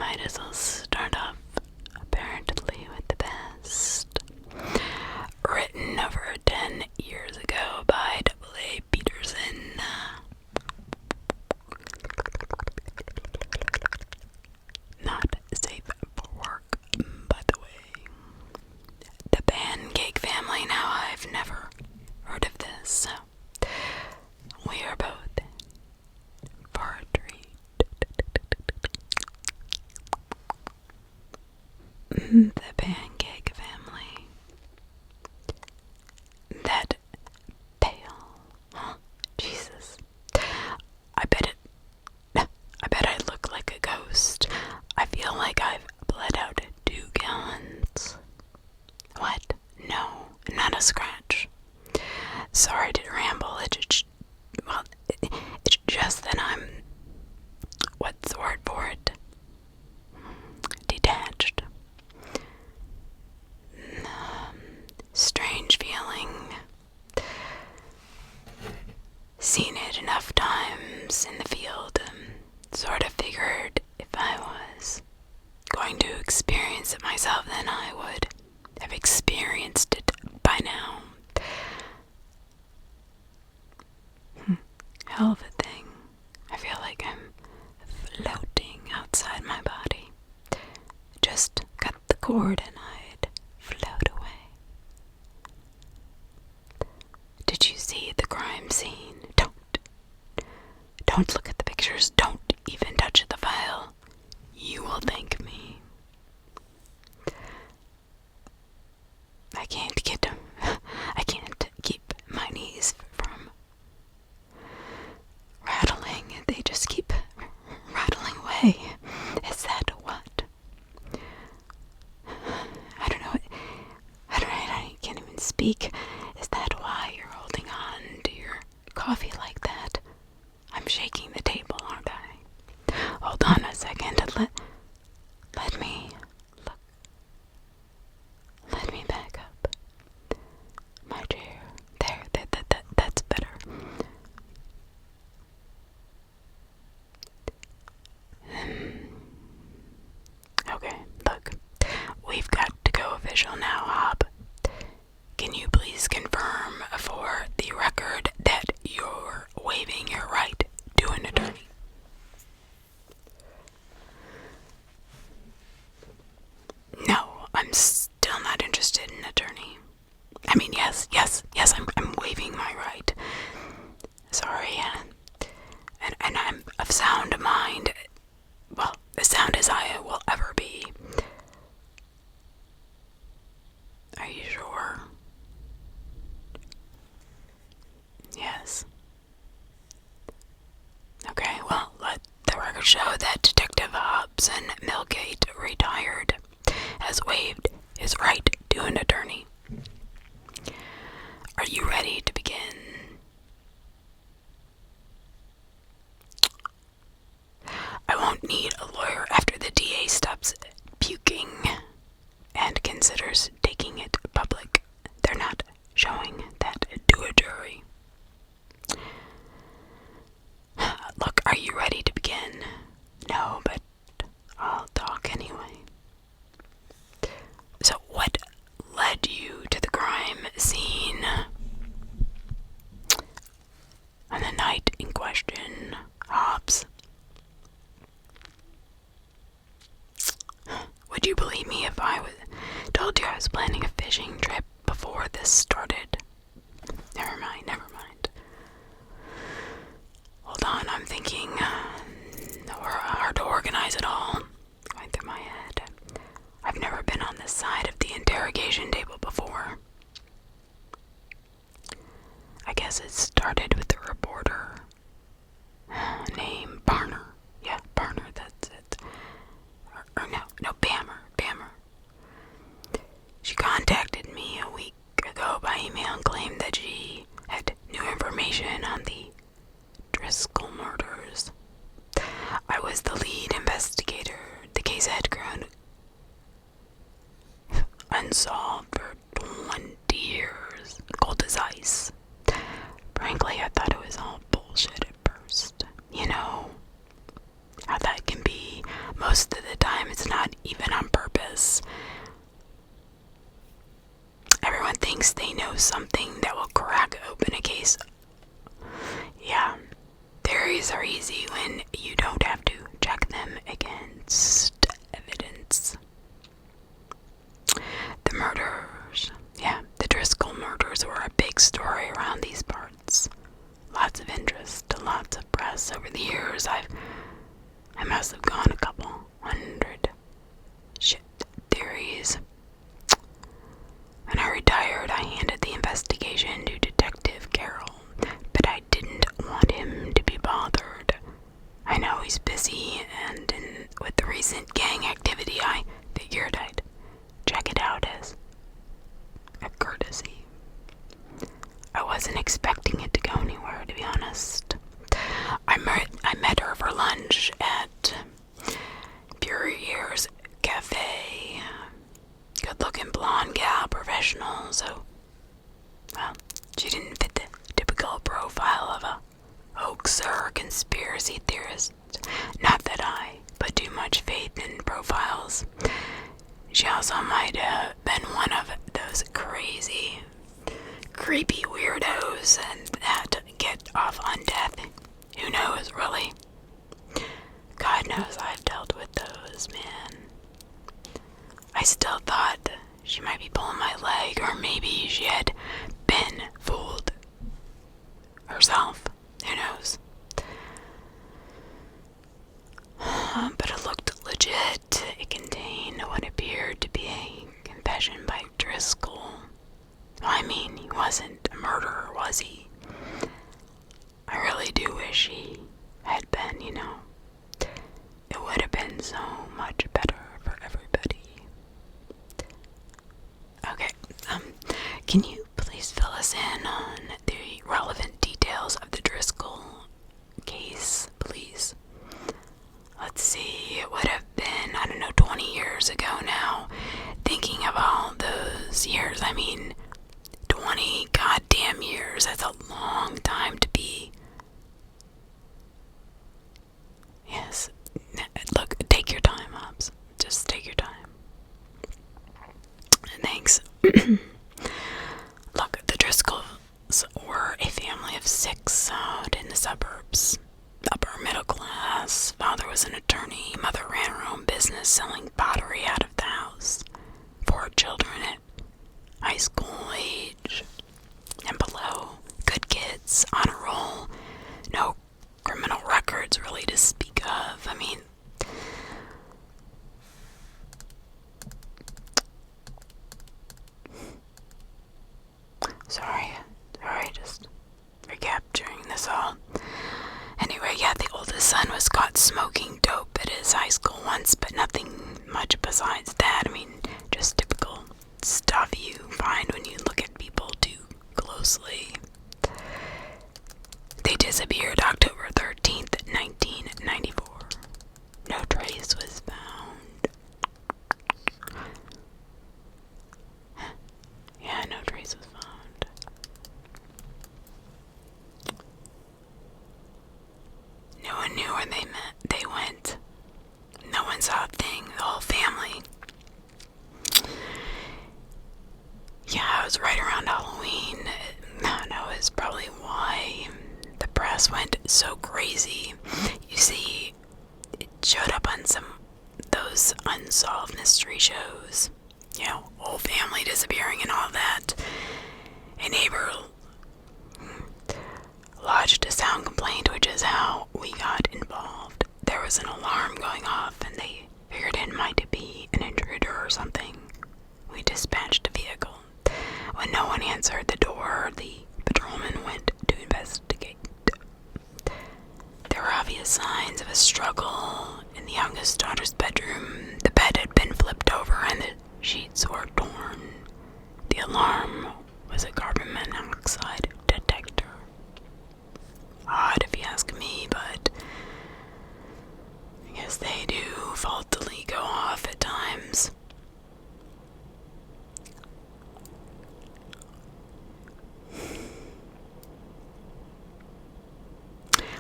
might as well start off apparently with the best. Written over 10 years ago by W.A. Peterson. Not safe for work, by the way. The Pancake Family. Now, I've never heard of this, so we are both for a treat. The Pancake Family. That pale. Huh? Jesus. I bet I look like a ghost. I feel like I've bled out 2 gallons. What? No, not a scratch. Sorry to ramble. It's just that I'm, what's the word for it? Detached. Strange feeling. Seen it enough times in the field. Sort of figured if I was going to experience it myself, then I would have experienced it by now. Hell of a thing. I feel like I'm floating outside my body. Just cut the cord and I'd float away. Did you see the crime scene? Don't look at the pictures. Don't even touch the file. You will thank me. I can't keep my knees from rattling. They just keep rattling away. Is that what? I don't know. I can't even speak. Is that why you're holding on to your coffee like that? I'm shaking the table, aren't I? Hold on a second. Let me look. Let me back up. My chair. There. That's better. Okay, look. We've got to go official now, Hob. Can you please confirm for the record that you're waiving your right to an attorney? No, I'm still not interested in an attorney. I mean, yes, I'm waiving my right. Sorry, and I'm of sound mind. Well, as sound as I will ever be. Are you sure? Yes. Okay, well, let the record show that Detective Hobson Millgate, retired, has waived his right to an attorney. Are you ready to begin? I won't need a lawyer after the DA stops puking and considers taking it public. They're not showing that to a jury. Look, are you ready to begin? No, but I'll talk anyway. So what led you to the crime scene on the night in question, Hobbs? Would you believe me if I told you I was planning a fishing trip before this started? Never mind. Hold on, I'm thinking, hard to organize it all. Going through my head. I've never been on this side of the interrogation table before. I guess it started with the reporter named Barner. Yeah, Barner, that's it. Or no, Bammer. She contacted me a week ago by email and claimed that she had new information on the Driscoll murders. I was the lead investigator. The case had grown unsolved for 20 years, cold as ice. Frankly, I thought it was all bullshit at first. You know how that can be. Most of the time even on purpose. Everyone thinks they know something that will crack open a case. Yeah, theories are easy when you don't have to check them against evidence. The murders. Yeah, the Driscoll murders were a big story around these parts. Lots of interest, lots of press over the years. I must have gone a couple hundred theories. When I retired, I handed the investigation to Detective Carroll, but I didn't want him to be bothered. I know he's busy, and with the recent gang activity, I figured I'd check it out as a courtesy. I wasn't expecting it to go anywhere, to be honest. I met her for lunch at Puryear's Cafe. Good-looking blonde gal, professional, so, well, she didn't fit the typical profile of a hoaxer or conspiracy theorist. Not that I put too much faith in profiles. She also might have been one of those crazy, creepy weirdos that get off on death. Who knows, really? God knows I've dealt with those, man. I still thought she might be pulling my leg, or maybe she had been fooled herself. Who knows? But it looked legit. It contained what appeared to be a confession by Driscoll. I mean, he wasn't a murderer, was he? I really do wish he had been, you know. It would have been so much better for everybody. Okay, can you please fill us in on the relevant details of the Driscoll case, please? Let's see, it would have been, 20 years ago now. Thinking of all those years, 20 goddamn years, that's a long time to be. Yes, look, take your time, Hobbs. Just take your time. Thanks. Look, the Driscolls were a family of 6 out in the suburbs. Upper middle class. Father was an attorney. Mother ran her own business selling pottery out of the house. 4 children at high school age and below. Good kids, on a roll. No criminal records really to speak of. Sorry, just recapturing this all. Anyway, yeah, the oldest son was caught smoking dope at his high school once, but nothing much besides that. Just typical stuff you find when you look at people too closely. They disappeared October 13th, 1994. No trace was found. Yeah, no trace was found. No one knew where they went. No one saw a thing, the whole family. Yeah, it was right around Halloween. It was probably why the press went so crazy. You see, it showed up on some those unsolved mystery shows. Whole family disappearing and all that. A neighbor lodged a sound complaint, which is how we got involved. There was an alarm going off, and they figured it might be an intruder or something. We dispatched a vehicle. When no one answered the door, the patrolman went to investigate. There were obvious signs of a struggle in the youngest daughter's bedroom. The bed had been flipped over and the sheets were torn. The alarm was a carbon monoxide detector. Odd if you ask me, but I guess they do faultily go off at times.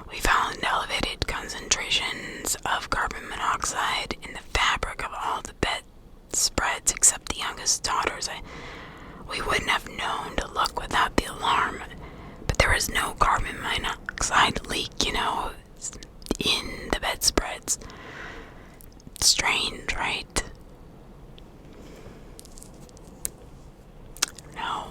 We found elevated concentrations of carbon monoxide in the fabric of all the We wouldn't have known to look without the alarm, but there was no carbon monoxide leak, in the bedspreads. Strange, right? No.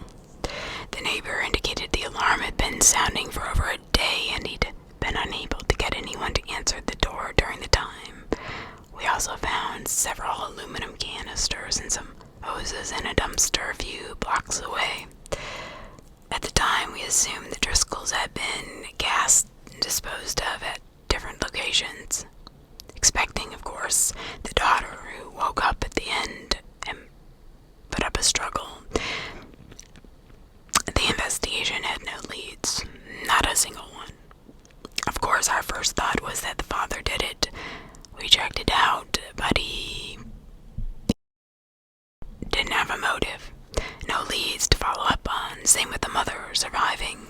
The neighbor indicated the alarm had been sounding for over a day and he'd been unable to get anyone to answer the door during the time. We also found several aluminum canisters and some hoses in a dumpster a few blocks away. At the time, we assumed the Driscolls had been gassed and disposed of at different locations, expecting, of course, the daughter who woke up at the end and put up a struggle. The investigation had no leads, not a single one. Of course, our first thought was that the father did it. We checked it out, but he didn't have a motive. No leads to follow up on. Same with the mother surviving.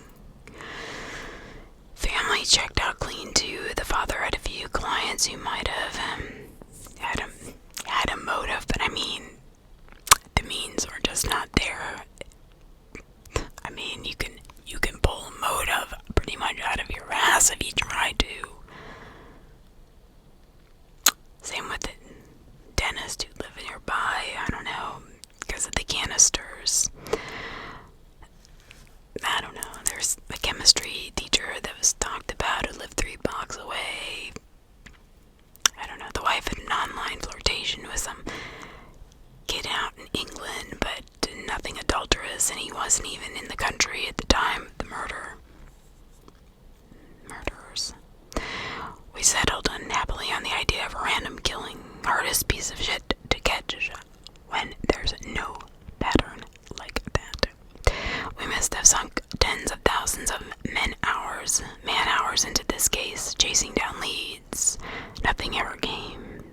Family checked out clean too. The father had a few clients who might have had a motive, but I mean, the means were just not there. I mean, you can pull a motive pretty much out of your ass if you try to. Same with the dentist who lived nearby. I don't know, because of the canisters. I don't know. There's a chemistry teacher that was talked about who lived 3 blocks away. I don't know. The wife had an online flirtation with some kid out in England, but nothing adulterous, and he wasn't even in the country at the time of the murderers. We settled unhappily on the idea of a random killing. Hardest piece of shit to catch when there's no pattern like that. We must have sunk tens of thousands of man-hours into this case, chasing down leads. Nothing ever came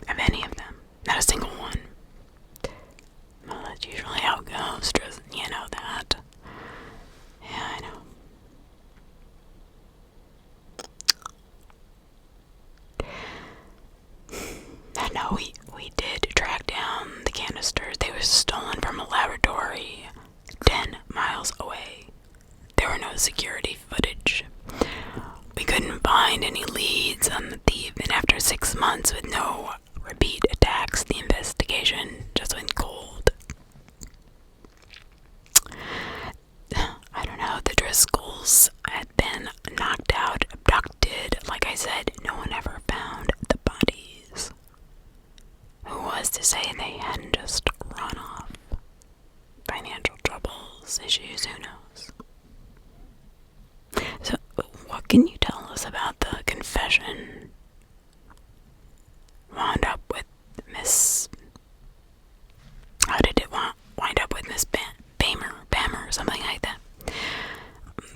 of any of them. Not a single one. Well, that's usually how it goes, you know that. Yeah, I know. No, we did track down the canisters. They were stolen from a laboratory 10 miles away. There were no security footage. We couldn't find any leads on the thief, and after 6 months with no repeat attacks, the investigation just went cold. I don't know, the Driscolls had been knocked out, abducted. Like I said, no one ever found the bodies. Who was to say they hadn't just run off? Financial troubles, issues, who knows? So, what can you tell us about the confession? Wound up with Miss... How did it wind up with Miss Bammer or something like that?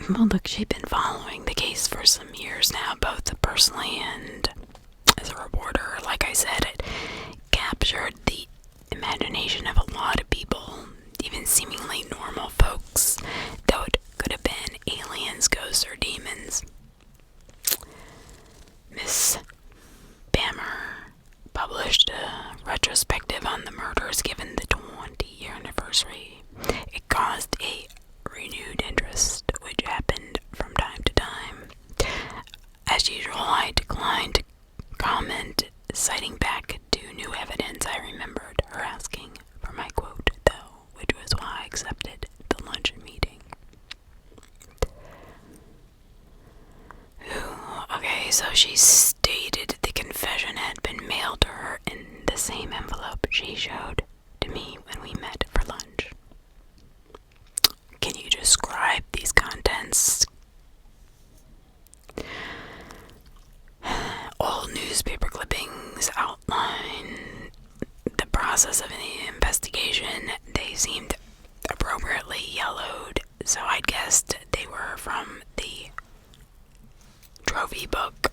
Well, look, she'd been following the case for some years now, both personally and as a reporter. Like I said, it captured the imagination of a lot of people, even seemingly normal folks, though it could have been aliens, ghosts, or demons. Miss Bammer published a retrospective on the murders given the 20-year anniversary. It caused a renewed interest, which happened from time to time. As usual, I declined to comment, citing back to new evidence. I remembered her asking for my quote, though, which was why I accepted the lunch meeting. Ooh, okay, so she stated the confession had been mailed to her in the same envelope she showed to me when we met for lunch. Can you describe these contents? All newspaper clippings outline the process of the investigation. They seemed appropriately yellowed, so I'd guessed they were from the trophy book.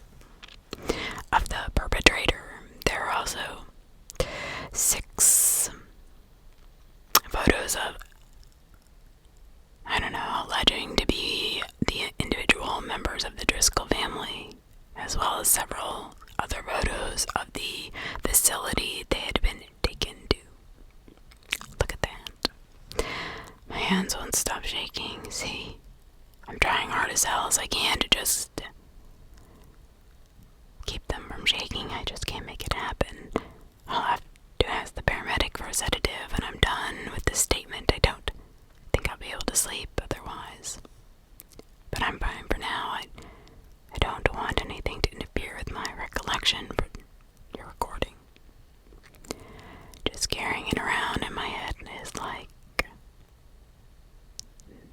hands won't stop shaking. See, I'm trying hard as hell as I can to just keep them from shaking. I just can't make it happen. I'll have to ask the paramedic for a sedative, and I'm done with this statement. I don't think I'll be able to sleep otherwise. But I'm fine for now. I don't want anything to interfere with my recollection for your recording. Just carrying it around in my head is like...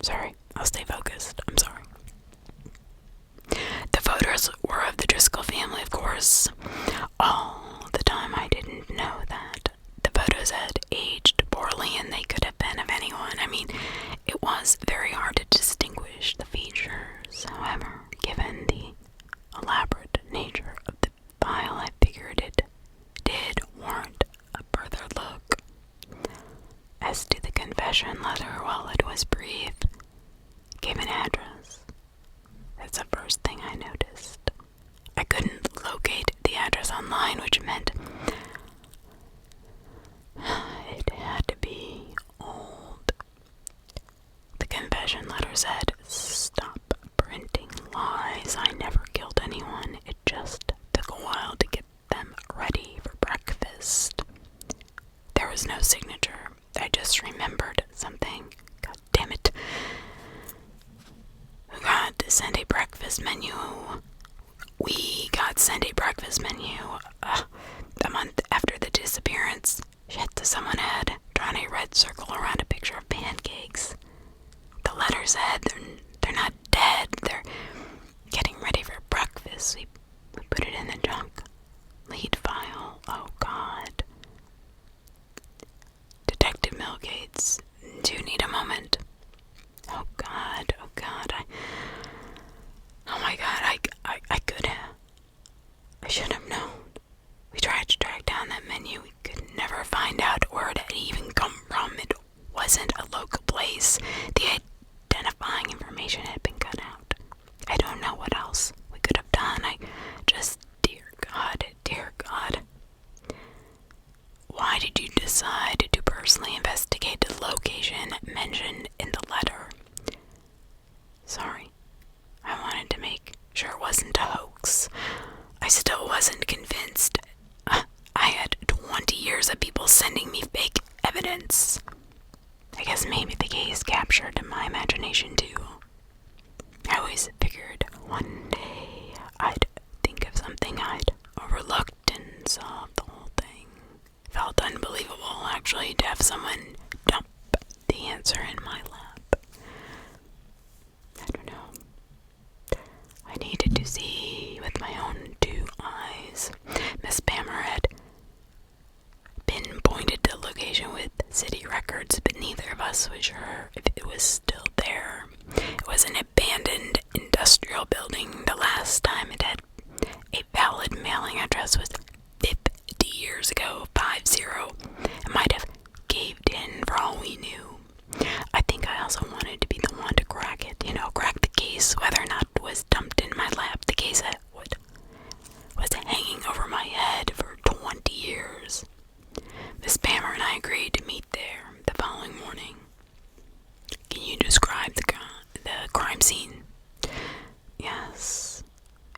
Sorry, I'll stay focused. I'm sorry. The photos were of the Driscoll family, of course. All the time I didn't know that. The photos had aged poorly and they could have been of anyone. I mean, it was very hard to distinguish the features. However, given the elaborate nature of the file, I figured it did warrant a further look. As to the confession letter, while it was brief, gave an address. That's the first thing I noticed. I couldn't locate the address online, which meant it had to be old. The confession letter said, "Stop printing lies. I never killed anyone. It just took a while to get them ready for breakfast." There was no signature. I just remembered something. God damn it. We got sent a breakfast menu. A month after the disappearance. Shit, someone had drawn a red circle around a picture of pancakes. The letter said they're not dead. They're getting ready for breakfast. We put it in the junk lead file. Oh God. Detective Millgates, do you need a moment? Oh God, oh my God, I could have. I should have known. We tried to track down that menu. We could never find out where it had even come from. It wasn't a local place. The identifying information had been cut out. I don't know what else we could have done. Dear God. Why did you decide to personally investigate the location mentioned in the letter? Sorry. I wanted to make sure it wasn't a hoax. I still wasn't convinced. I had 20 years of people sending me fake evidence. I guess maybe the case captured my imagination too. I always figured one day I'd think of something I'd overlooked and solve the whole thing. Felt unbelievable, actually, to have someone dump the answer in my lap. I don't know. I needed to see with my own two eyes. Miss Pammer had pinpointed the location with city records, but neither of us was sure if it was still there. It was an abandoned industrial building. The last time it had a valid mailing address was 50 years ago, 50. It might have caved in for all we knew. I think I also wanted to be the one to crack it, crack the case, whether or not it was dumped in my lap, the case that was hanging over my head for 20 years. Miss Pammer and I agreed to meet there the following morning. Can you describe the crime scene? Yes.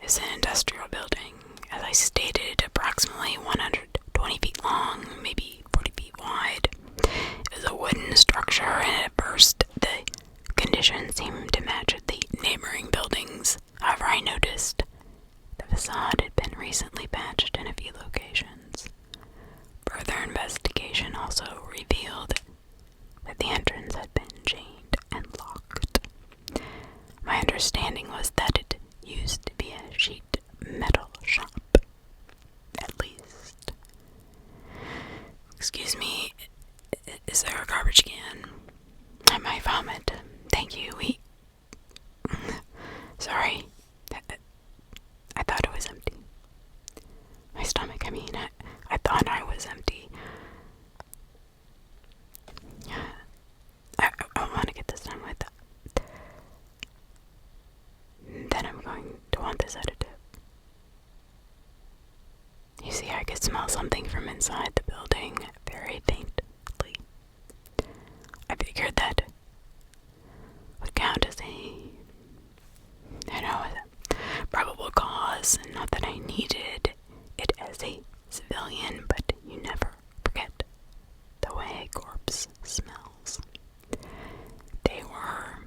It's an industrial building. As I stated, approximately 120 feet long, maybe 40 feet wide. It was a wooden structure, and at first the conditions seemed to match the neighboring buildings. However, I noticed the facade had been recently patched in a few locations. Further investigation also revealed that the entrance had been chained and locked. My understanding was that it used to be a sheet metal shop, at least. Excuse me, is there a garbage can? I might vomit. Thank you. Sorry. I thought it was empty. My stomach, I thought I was empty. I want to get this done with. Then I'm going to want this sedative. You see, I could smell something from inside the building very faintly. I figured that civilian, but you never forget the way a corpse smells. They were,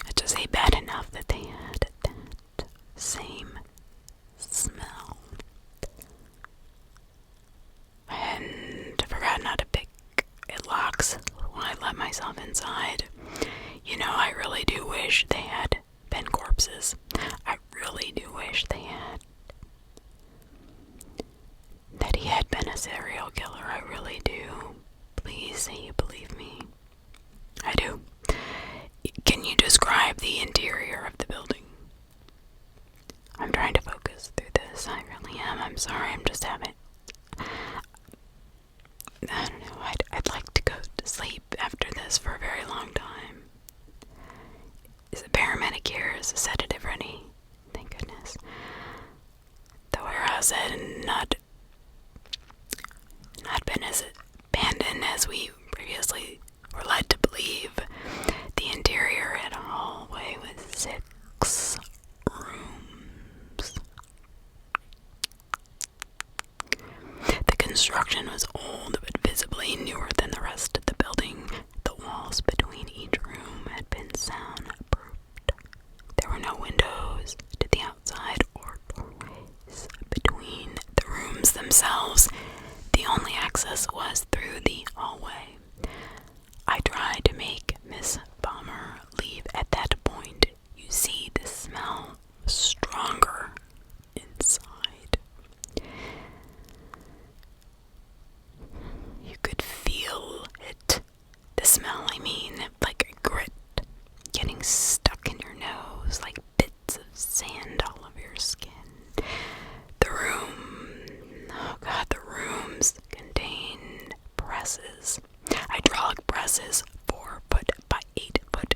let's just say, bad enough that they had that same smell. And I forgot not to pick it locks when I let myself inside. You know, I really do wish they had been corpses. I really do wish they had. That he had been a serial killer. I really do. Please say you believe me. I do. Can you describe the interior of the building? I'm trying to focus through this. I really am. I'm sorry. I'm just having... I don't know. I'd like to go to sleep after this for a very long time. Is a paramedic here? Is a sedative ready? Thank goodness. The warehouse had not been as abandoned as we previously were led to believe. The interior had a hallway with 6 rooms. The construction was old but visibly newer than the rest of the building. The walls between each room had been soundproofed. There were no windows to the outside or doorways between the rooms themselves. The only access was through the hallway. I tried to make Miss Balmer leave at that point. You see, the smell was stronger inside. You could feel it. The smell, I mean, like a grit getting stuck in your nose, like bits of sand all over your skin. The rooms contained presses. Hydraulic presses, 4-foot by 8-foot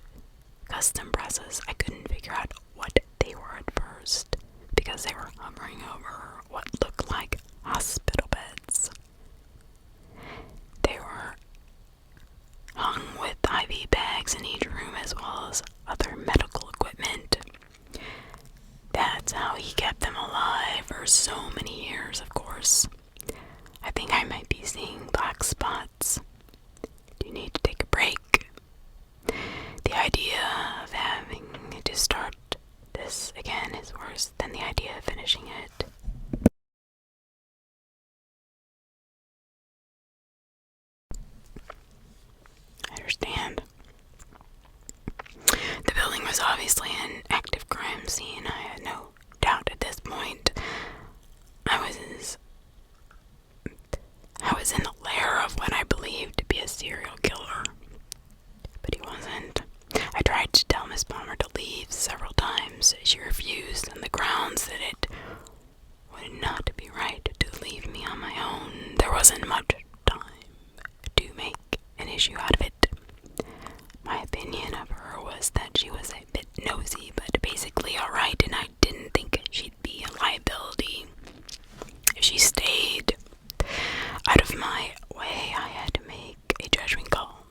custom presses. I couldn't figure out what they were at first because they were hovering over what looked like hospital beds. They were hung with IV bags in each room as well as other medical equipment. That's how he kept them alive for so many years, of course. I think I might be seeing black spots. Do you need to take a break? The idea of having to start this again is worse than the idea of finishing it. I understand. The building was obviously an active crime scene. I had no doubt at this point. I was in the lair of what I believed to be a serial killer. But he wasn't. I tried to tell Miss Palmer to leave several times. She refused on the grounds that it would not be right to leave me on my own. There wasn't much time to make an issue out of it. My opinion of her was that she was a bit nosy, but basically alright, and I didn't think she'd be a liability if she stayed. Out of my way, I had to make a judgment call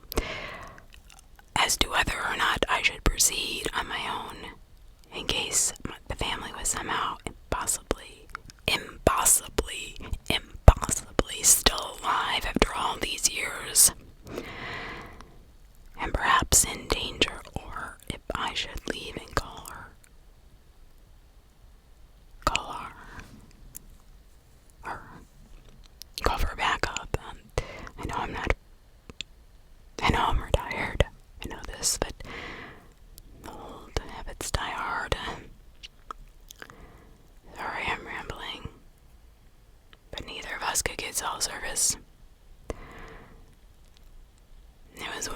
as to whether or not I should proceed on my own in case the family was somehow impossibly still alive after all these years, and perhaps in danger, or if I should leave and call for backup. I know I'm retired. I know this, but old habits die hard. Sorry, I'm rambling. But neither of us could get cell service. It was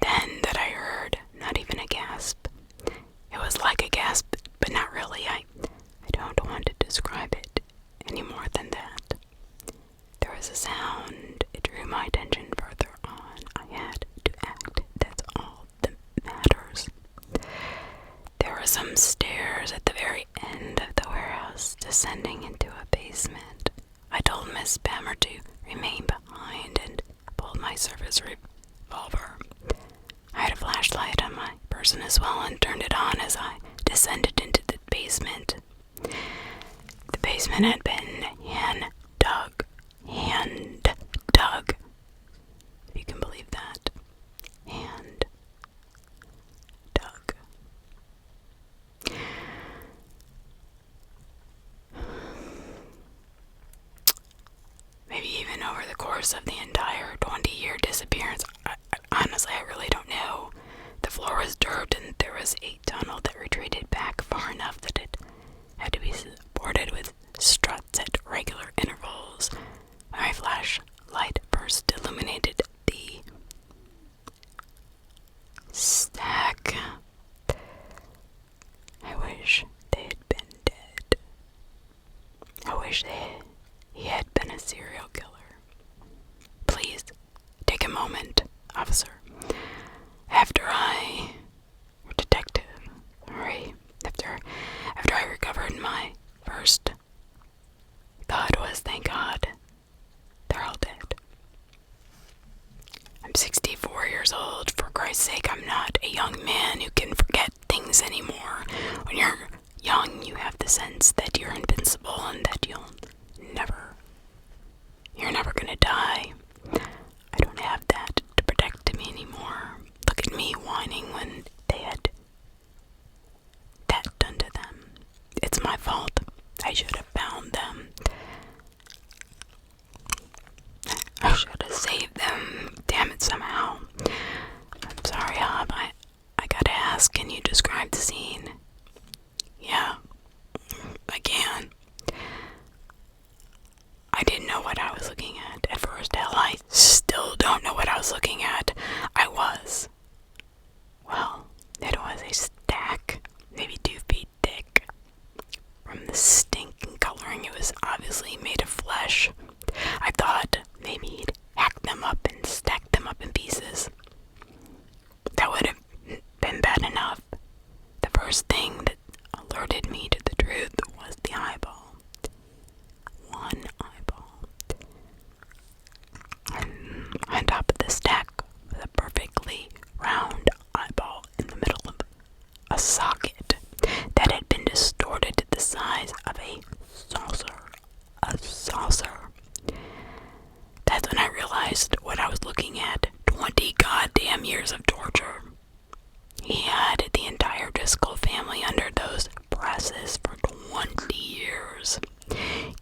then that I heard not even a gasp. It was like a gasp, but not really. I don't want to describe it any more than that. There was a sound. It drew my attention further on. I had to act. That's all that matters. There were some stairs at the very end of the warehouse, descending into a basement. I told Miss Bammer to remain behind and pulled my service revolver. I had a flashlight on my person as well and turned it on as I descended into the basement. The basement had been hand dug. Hand dug. If you can believe that. Hand dug. Maybe even over the course of the entire 20-year disappearance. Honestly, I really don't know. The floor was dirt and there was a tunnel that retreated back far enough that it had to be supported with struts at regular intervals. My flashlight first illuminated the stack. I wish they had been dead. I wish he had been a serial killer. Please, take a moment, officer. Detective, sorry. After I recovered my first thought was, thank God, they're all dead. I'm 64 years old. For Christ's sake, I'm not a young man who can forget things anymore. When you're young, you have the sense that you're invincible and that you're never gonna die. I don't have that to protect me anymore. Look at me whining when they had that done to them. It's my fault. I should have found them. I should have saved them. Damn it, somehow. I'm sorry, Hob. I gotta ask, can you describe the scene? Yeah, I can. I didn't know what I was looking at first. Hell, I still don't know what I was looking at. Well, it was a stack, maybe 2 feet thick. From the stink and coloring, it was obviously made of flesh. I thought maybe he'd hacked them up and stacked them up in pieces. That would have been bad enough. The first thing that alerted me to the truth was the eyeball. One eyeball. On top of the stack was a perfectly round eyeball in the middle of a socket that had been distorted to the size of a saucer. A saucer. That's when I realized what I was looking at. 20 goddamn years of torture. He had the entire Driscoll family under those presses for 20 years,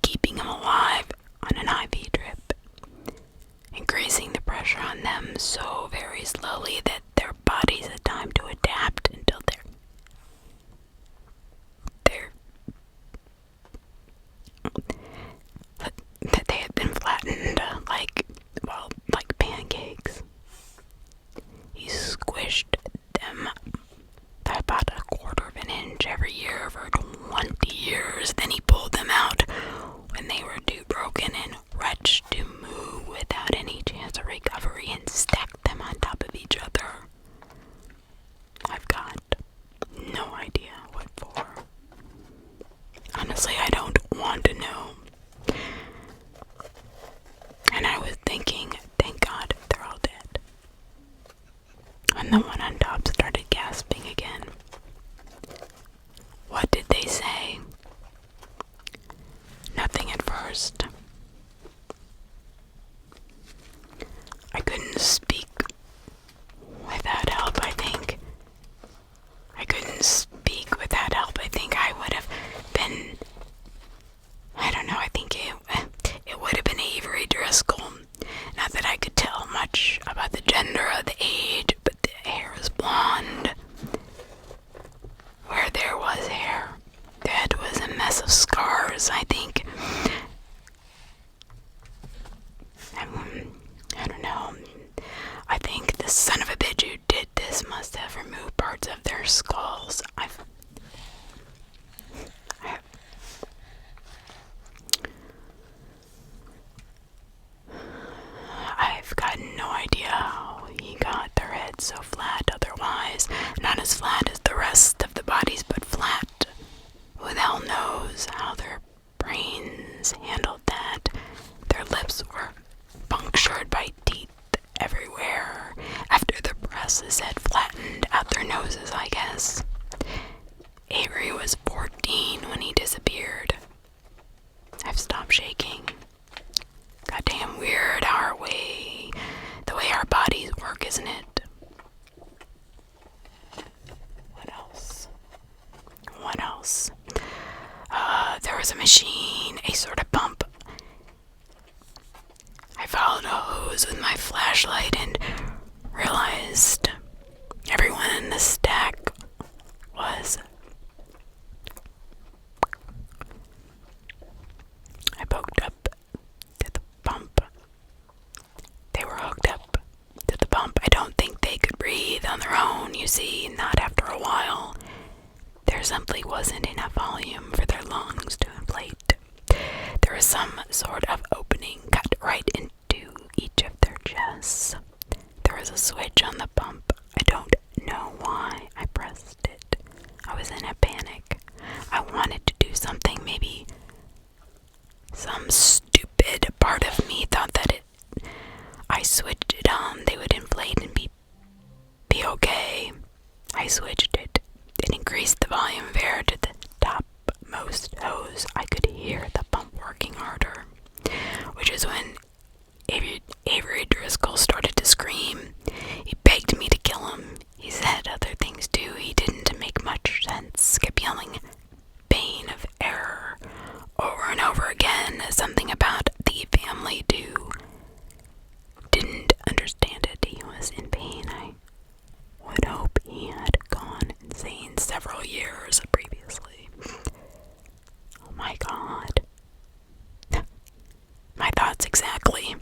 keeping him alive on an IV drip, increasing the pressure on them so very slowly that their bodies had time to adapt until that they had been flattened like pancakes. He squished them by about 1/4 of an inch every year for 20 years. Then he pulled them out when they were too broken and wretched to move without any chance of recovery and stacked them on top of each other. I've got no idea what for. Honestly, I don't want to know. And I was thinking, thank God they're all dead. And the one on top started gasping again. What did they say? Nothing at first. I couldn't speak without help, I think. I think I would have been, I don't know, I think it would have been Avery Driscoll. Not that I could tell much about the gender or the age, but the hair was blonde. Where there was hair, that was a mess of scars, I think. I've stopped shaking. Goddamn weird the way our bodies work, isn't it? What else? There was a machine, a sort of pump. I followed a hose with my flashlight and realized everyone in the stack was... I poked up to the pump. They were hooked up to the pump. I don't think they could breathe on their own, you see, not after a while. There simply wasn't enough volume for their lungs to inflate. There was some sort of opening cut right into each of their chests. There was a switch on the pump. I don't know why I pressed it. I was in a panic. I wanted to do something. Maybe some stupid part of me thought that I switched it on, they would inflate and be okay. I switched it. It increased the volume of air to the topmost hose. I could hear the pump working harder, which is when Avery Driscoll started to scream. He begged me to kill him. He said other things too. He didn't make much sense. Kept yelling pain of error over and over again. Something about the family too. Didn't understand it. He was in pain. I would hope he had gone insane several years previously. Oh my God. My thoughts exactly.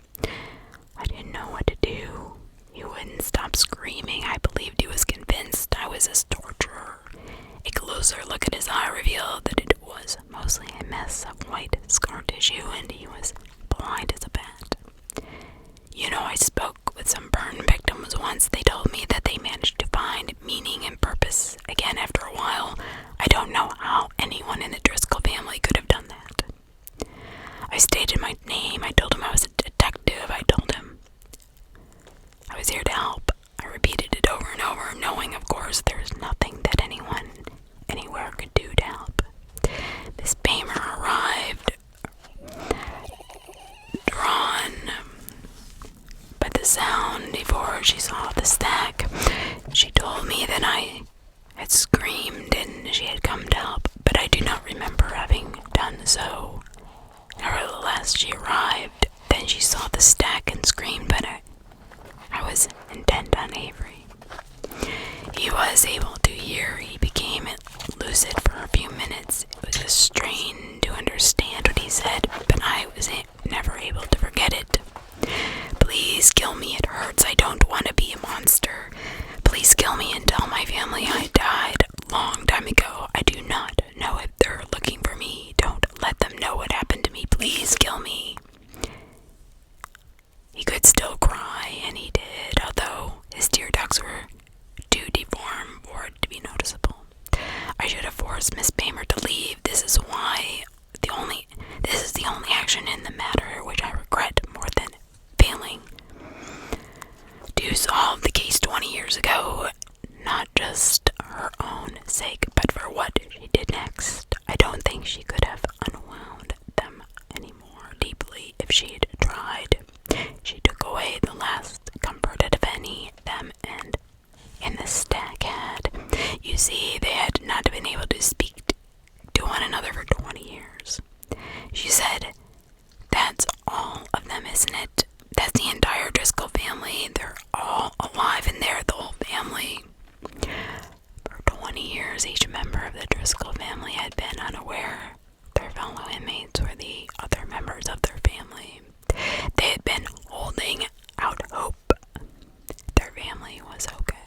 I didn't know what to do. He wouldn't stop screaming. I believed he was convinced I was his torturer. A closer look at his eye revealed that it was mostly a mess of white scar tissue, and he was blind as a bat. You know, I spoke with some burn victims once. They told me that they managed to find meaning and purpose again after a while. I don't know how anyone in the Driscoll family could have done that. I stated my name. I told him I was a detective. I told him I was here to help. I repeated it over and over, knowing, of course, there's nothing that anyone anywhere could do to help. Miss Bamer arrived, drawn by the sound before she saw the stack. She told me that I had screamed and she had come to help, but I do not remember having done so. Nevertheless, she arrived. Then she saw the stack and screamed, but I was intent on Avery. He was able to hear. He became lucid for a few minutes. It was a strain to understand what he said, but I was never able to forget it. Please kill me, it hurts. I don't want to be a monster. Please kill me and tell my family I died long time ago. I do not know if they're looking for me. Don't let them know what happened to me. Please kill me. He could still cry, and he did, although his tear ducts were too deformed for it to be noticeable. I should have forced Miss Bamer to leave. This is the only action in the matter which I regret more than failing to solve the case 20 years ago, not just her own sake, but for what she did next. I don't think she could have unwound them any more deeply if she'd tried. She took away the last comfort of any them and in the stack had. You see, they had not been able to speak to one another for 20 years. She said, "That's all of them, isn't it? That's the entire Driscoll family. They're all alive and they're the whole family." For 20 years, each member of the Driscoll family had been unaware their fellow inmates were the other members of their family. They had been holding out hope their family was okay.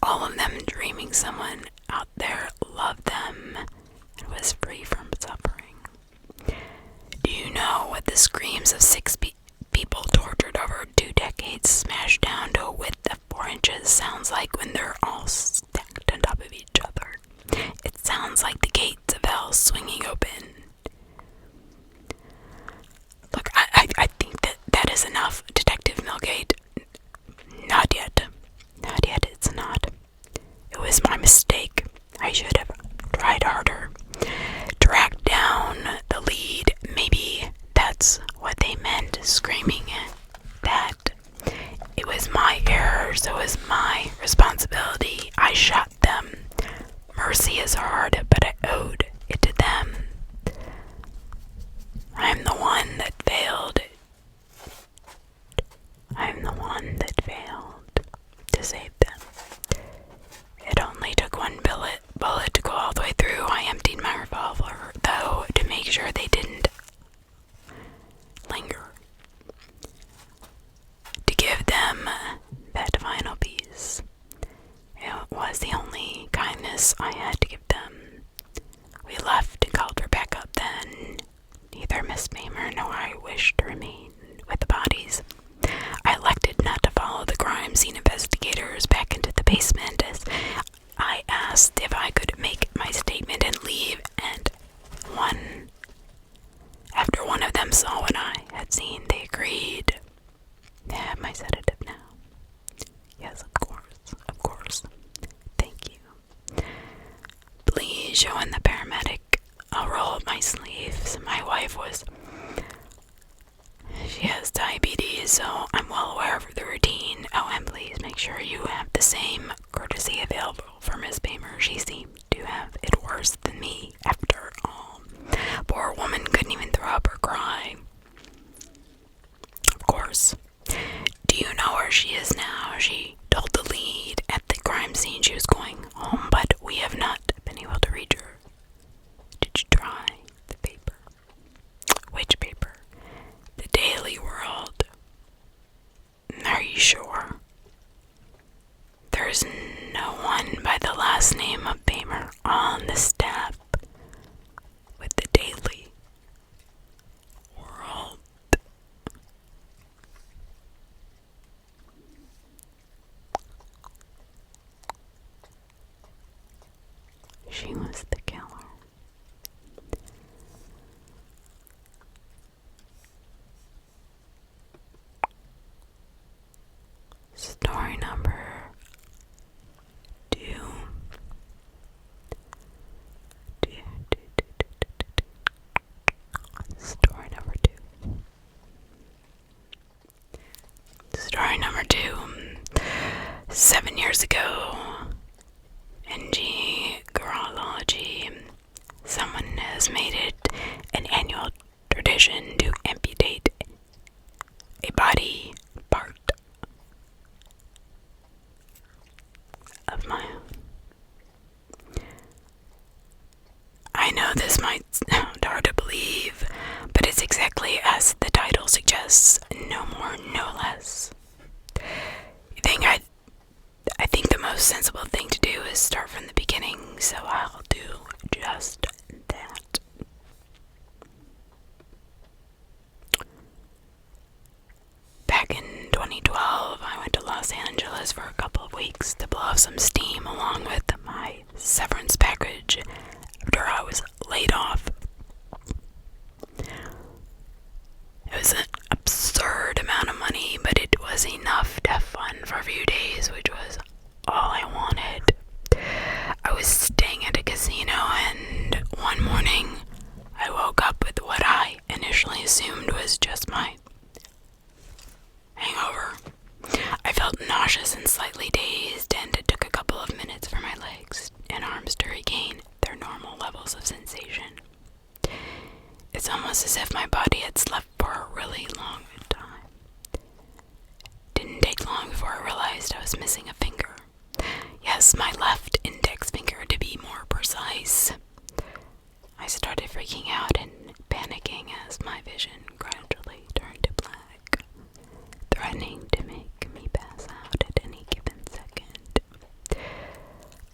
All of them dreaming someone out there loved them and was free from suffering. Do you know what the screams of 6 people tortured over 2 decades smashed down to a width of 4 inches sounds like when they're all stacked on top of each other? It sounds like the gates of hell swinging open. Look, I think that is enough, Detective Milgate. Not yet. Not yet, it's not. It was my mistake. I should have tried harder. Tracked down didn't linger to give them that final piece. It was the only kindness I had to give them. We left and called for backup then. Neither Miss Mamer nor I wished to remain with the bodies. I elected not to follow the crime scene investigators back into the basement as I asked if I could make my statement and leave, and after one of them saw what I had seen, they agreed. I have my sedative now. Yes, of course. Thank you. Please show in the paramedic. I'll roll up my sleeves. My wife she has diabetes, so I'm well aware of the routine. Oh, and please make sure you have the same courtesy available for Miss Bamer. She seemed to have it worse than me, after all. Poor woman couldn't even throw up or cry. Of course. Do you know where she is now? She told the lead at the crime scene she was going home, but we have not been able to reach her. Did you try the paper? Which paper? The Daily World. Are you sure? There's no one by the last name of Bamer on the staff with the Daily World. She was the killer. Story number 2. Story number 2. Story number 2. 7 years ago, NG Garology, someone has made it an annual tradition to amputate a body part of my own. I know this might sound hard to believe, but it's exactly as the title suggests, no more, no less. I think the most sensible thing to do is start from the beginning, so I'll do just that. Back in 2012, I went to Los Angeles for a couple of weeks to blow off some steam along with my severance package after I was laid off. It was an absurd amount of money, but it was enough to have fun for a few days, which was all I wanted. I was staying at a casino, and one morning I woke up with what I initially assumed was just my hangover. I felt nauseous and slightly dazed, and it took a couple of minutes for my legs and arms to regain their normal levels of sensation. It's almost as if my body had slept for a really long time. Didn't take long before I realized I was missing a finger. Yes, my left index finger to be more precise. I started freaking out and panicking as my vision gradually turned to black, threatening to make me pass out at any given second.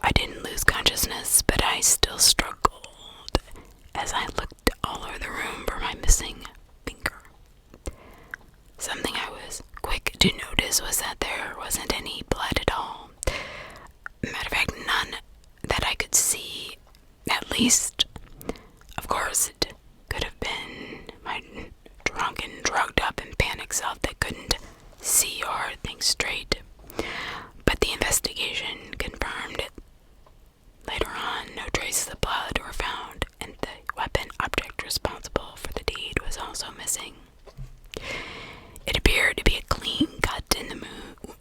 I didn't lose consciousness, but I still struggled as I looked all over the room for my missing finger. Something I was quick to notice was that there wasn't any blood at all. Matter of fact, none that I could see, at least. Of course, it could have been my drunken, drugged up, and panicked self that couldn't see or think straight. But the investigation confirmed it. Later on, no traces of blood were found, and the weapon object responsible for the deed was also missing. It appeared to be a clean cut, and the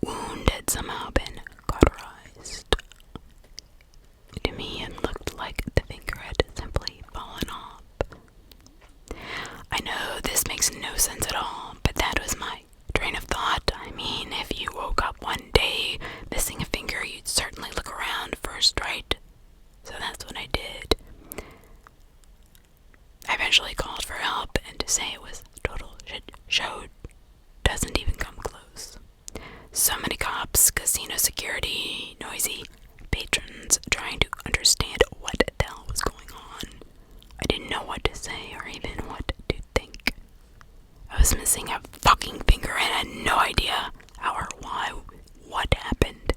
wound had somehow been cauterized. To me, it looked like the finger had simply fallen off. I know this makes no sense at all, but that was my train of thought. I mean, if you woke up one day missing a finger, you'd certainly look around first, right? So that's what I did. I eventually called for for help, and to say it was total shit show doesn't even come close. So many cops, casino security, noisy patrons trying to understand what the hell was going on. I didn't know what to say or even what to think. I was missing a fucking finger and had no idea how or why what happened.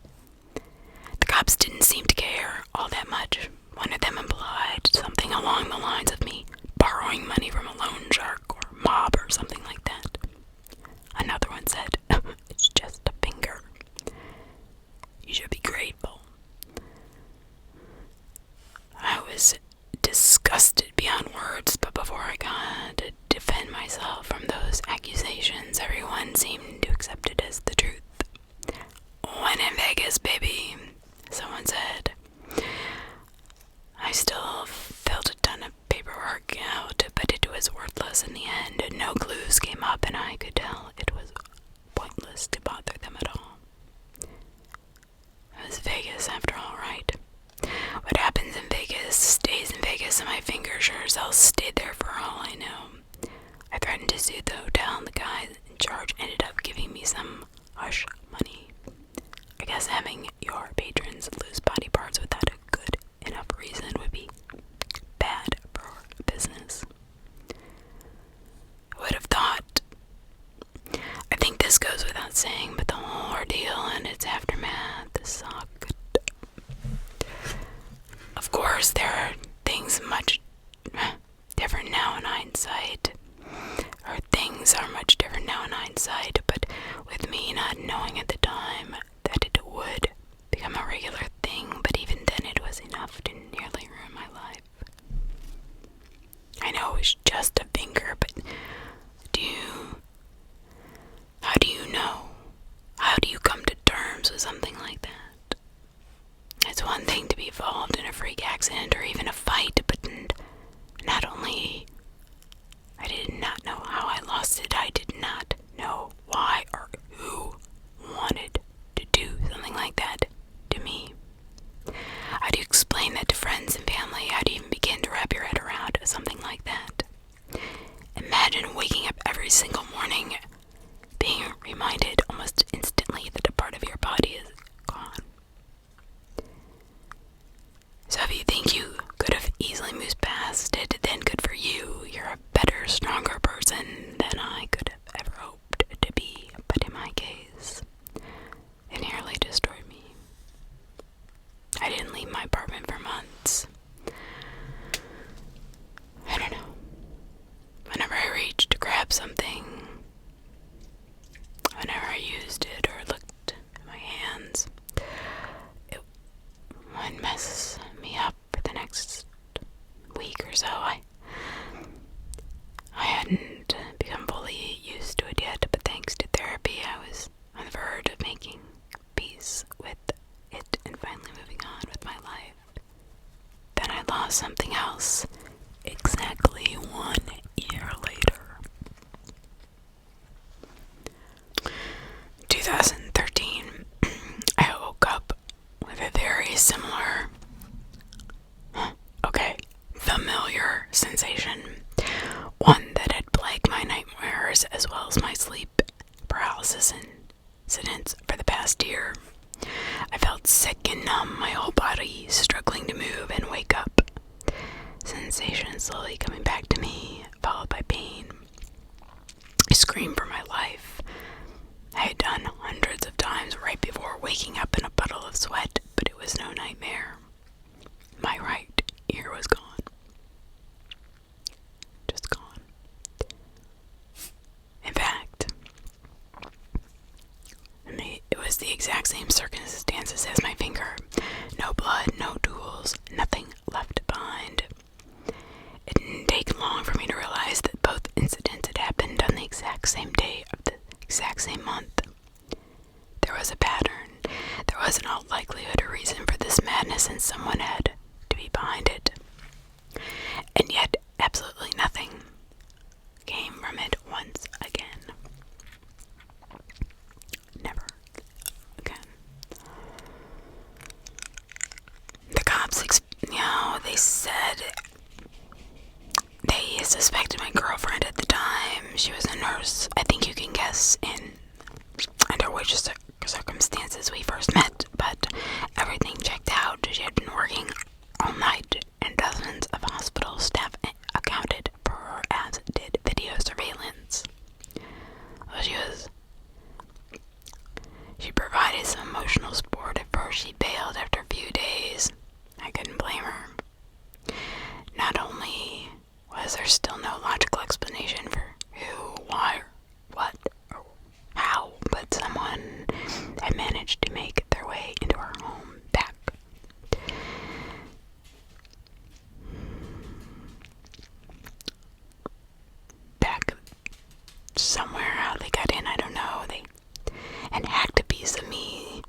The cops didn't seem to care all that much. One of them implied something along the lines of me borrowing money from a loan shark or mob or something like that. Another one said, "It's just a finger. You should be grateful." I was disgusted beyond words, but before I got to defend myself from those accusations, everyone seemed to accept it as the truth. "When in Vegas, baby," someone said. I still filled a ton of paperwork out, but it was worthless in the end. No clues came up, and I could tell it was pointless to bother them at all. It was Vegas after all, right? What happens in Vegas stays in Vegas, and my finger sure as hell stayed there for all I know. I threatened to sue the hotel, and the guy in charge ended up giving me some hush money. I guess having your patrons lose body parts without a good enough reason would be bad for business. I would have thought. I think this goes without saying, but the whole ordeal and its aftermath sucked. Of course, there are things much different now in hindsight. Or things are much different now in hindsight, but with me not knowing at the time that it would become a regular thing, but even then it was enough to nearly ruin my life. I know it was just a finger, but how do you know? How do you come to terms with something like that? It's one thing to be involved in a freak accident or even a fight, but not only I did not know how I lost it, I did not know why or who wanted to do something like that to me. How do you explain that to friends and family? How do you even begin to wrap your head around something like that? Imagine waking up every single morning being reminded almost instantly that a part of your body is gone. So if you think you could have easily moved past it, then good for you. You're a better, stronger person than I could have ever hoped to be. But in my case, it nearly destroyed me. I didn't leave my apartment for months. I don't know. Whenever I reached to grab something, whenever I used it or looked at my hands, it would mess me up for the next week or so. I hadn't become fully used to it yet, but thanks to therapy, I was on the verge of making peace with it and finally moving on with my life. Then I lost something else exactly 1 year later. 2013, I woke up with a very similar, familiar sensation. One that had plagued my nightmares as well as my sleep paralysis incidents for the past year. I felt sick and numb, my whole body struggling to move and wake up. Sensation slowly coming back to me, followed by somewhere. How they got in, I don't know. And hacked a piece of me,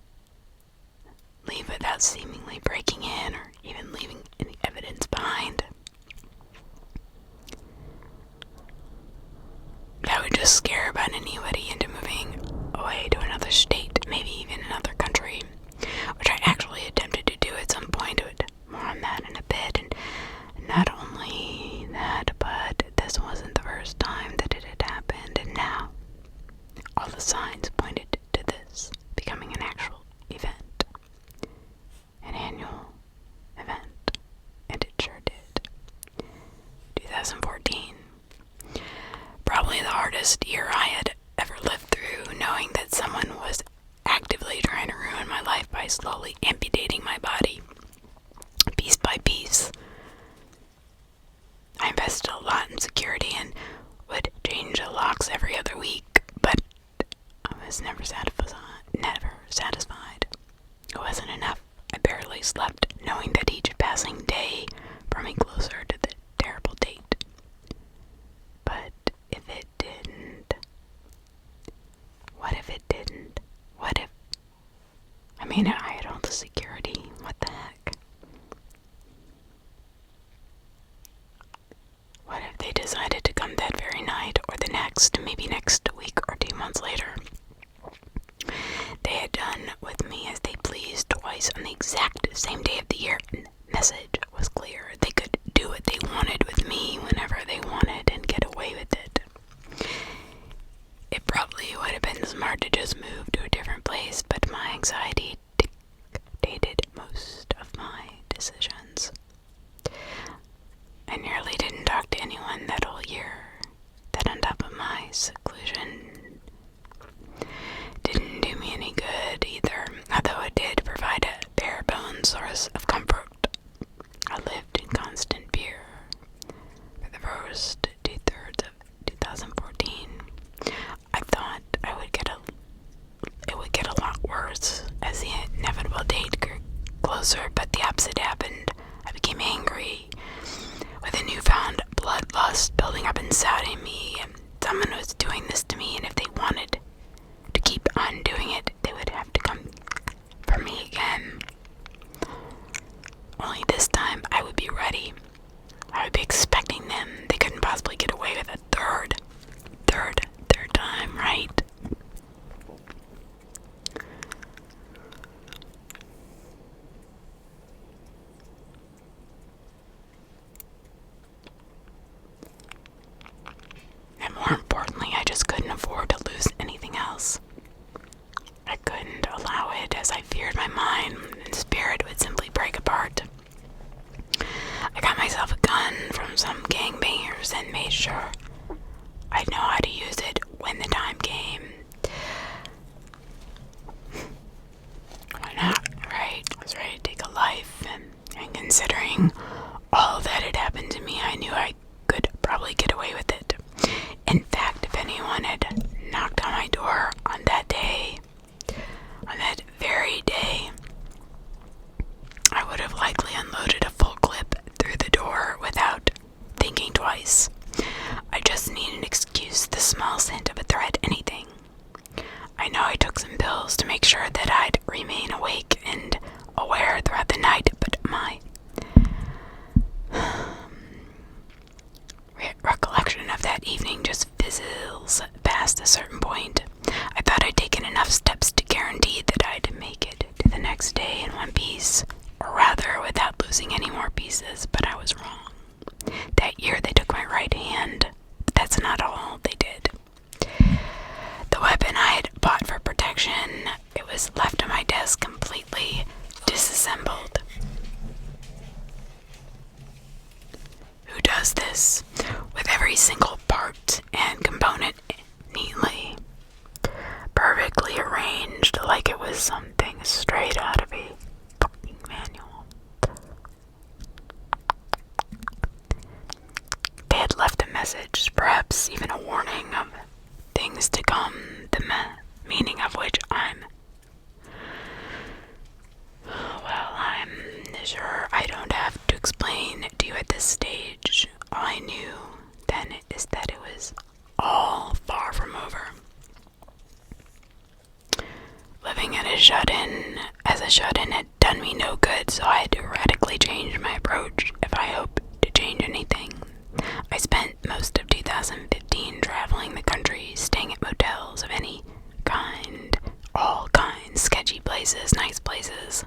leave without seemingly breaking in or even leaving any evidence behind. That would just scare about anybody into moving away to another state, maybe even another country, which I actually attempted to do at some point. More on that in a bit. And not only that, but this wasn't the first time that it had happened, and now all the signs pointed to this becoming an actual event, an annual event, and it sure did. 2014. Probably the hardest year I had ever lived through, knowing that someone was actively trying to ruin my life by slowly amputating my body, piece by piece. I invested a lot in security and would change the locks every other week, but I was never satisfied. It wasn't enough. I barely slept, knowing that each passing day brought me closer to the terrible date. But if it didn't? What if it didn't? What if? I mean, I had all the security. What the heck? What if they decided to come that very night, or the next, maybe next week or 2 months later? They had done with me as they pleased twice on the exact same day of the year, and the message was clear. They could do what they wanted with me whenever they wanted and get away with it. It probably would have been smart to just move to a different place, but my anxiety dictated most of my decisions. I nearly didn't talk to anyone that whole year. That on top of my seclusion didn't do me any good either, although it did provide a bare bones source of comfort. I lived in constant fear for the first 2/3 of 2014. I thought it would get a lot worse as the inevitable date grew closer, but the opposite happened. I became angry with a newfound bloodlust building up inside of me. Someone was doing this to me, and if they wanted to keep on doing it, they would have to come for me again. Only this time I would be ready. I would be expecting them. They couldn't possibly get away with a third time, right? And more importantly, I just couldn't afford to lose anything else. I couldn't allow it, as I feared my mind and spirit would simply break apart. I got myself a gun from some gangbangers and made sure I'd know how to use it when the time came. Why not, right? I was ready to take a life, and considering all that had happened to me, I knew I could probably get away with it. In fact, if anyone had knocked on my door on that day, on that very day, I would have likely unloaded a full clip through the door without thinking twice. I just need an excuse, the smallest hint of a threat, anything. I know I took some pills to make sure that I'd remain awake and aware throughout the night, but my recollection of that evening just fizzles past a certain point. I thought I'd taken enough steps to guarantee that I'd make it to the next day in one piece, or rather without losing any more pieces, but I was wrong. That year they took my right hand, but that's not all they did. The weapon I had bought for protection, it was left on my desk completely as a shut-in had done me no good, so I had to radically change my approach if I hoped to change anything. I spent most of 2015 traveling the country, staying at motels of any kind, all kinds, sketchy places, nice places.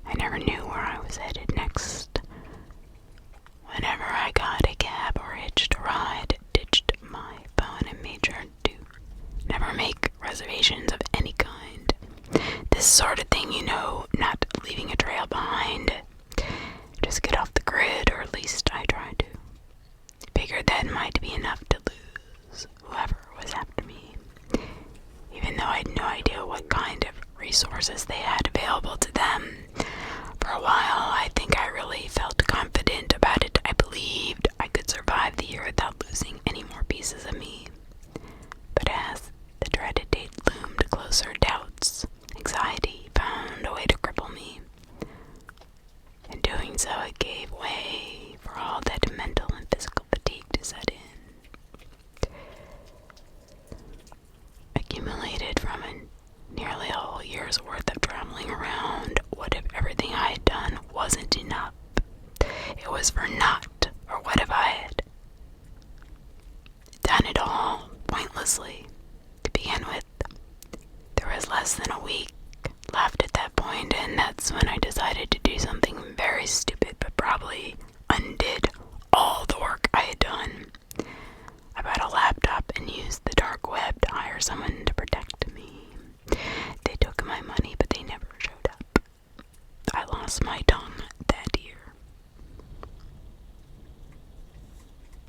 I never knew where I was headed next. Whenever I got a cab or hitched a ride, ditched my phone and made sure to never make reservations of any kind. This sort of thing, not leaving a trail behind. Just get off the grid, or at least I tried to. Figured that might be enough to lose whoever was after me, even though I had no idea what kind of resources they had available to them. For a while, I think I really felt confident about it. I believed I could survive the year without losing any more pieces of me. But as the dreaded date loomed closer, doubts, anxiety found a way to cripple me. In doing so, it gave way for all that mental and physical fatigue to set in. Accumulated from nearly a whole year's worth of traveling around, what if everything I had done wasn't enough? It was for naught, or what if I had done it all pointlessly? To begin with, there was less than a week left at that point, and that's when I decided to do something very stupid, but probably undid all the work I had done. I bought a laptop and used the dark web to hire someone to protect me. They took my money, but they never showed up. I lost my tongue that year.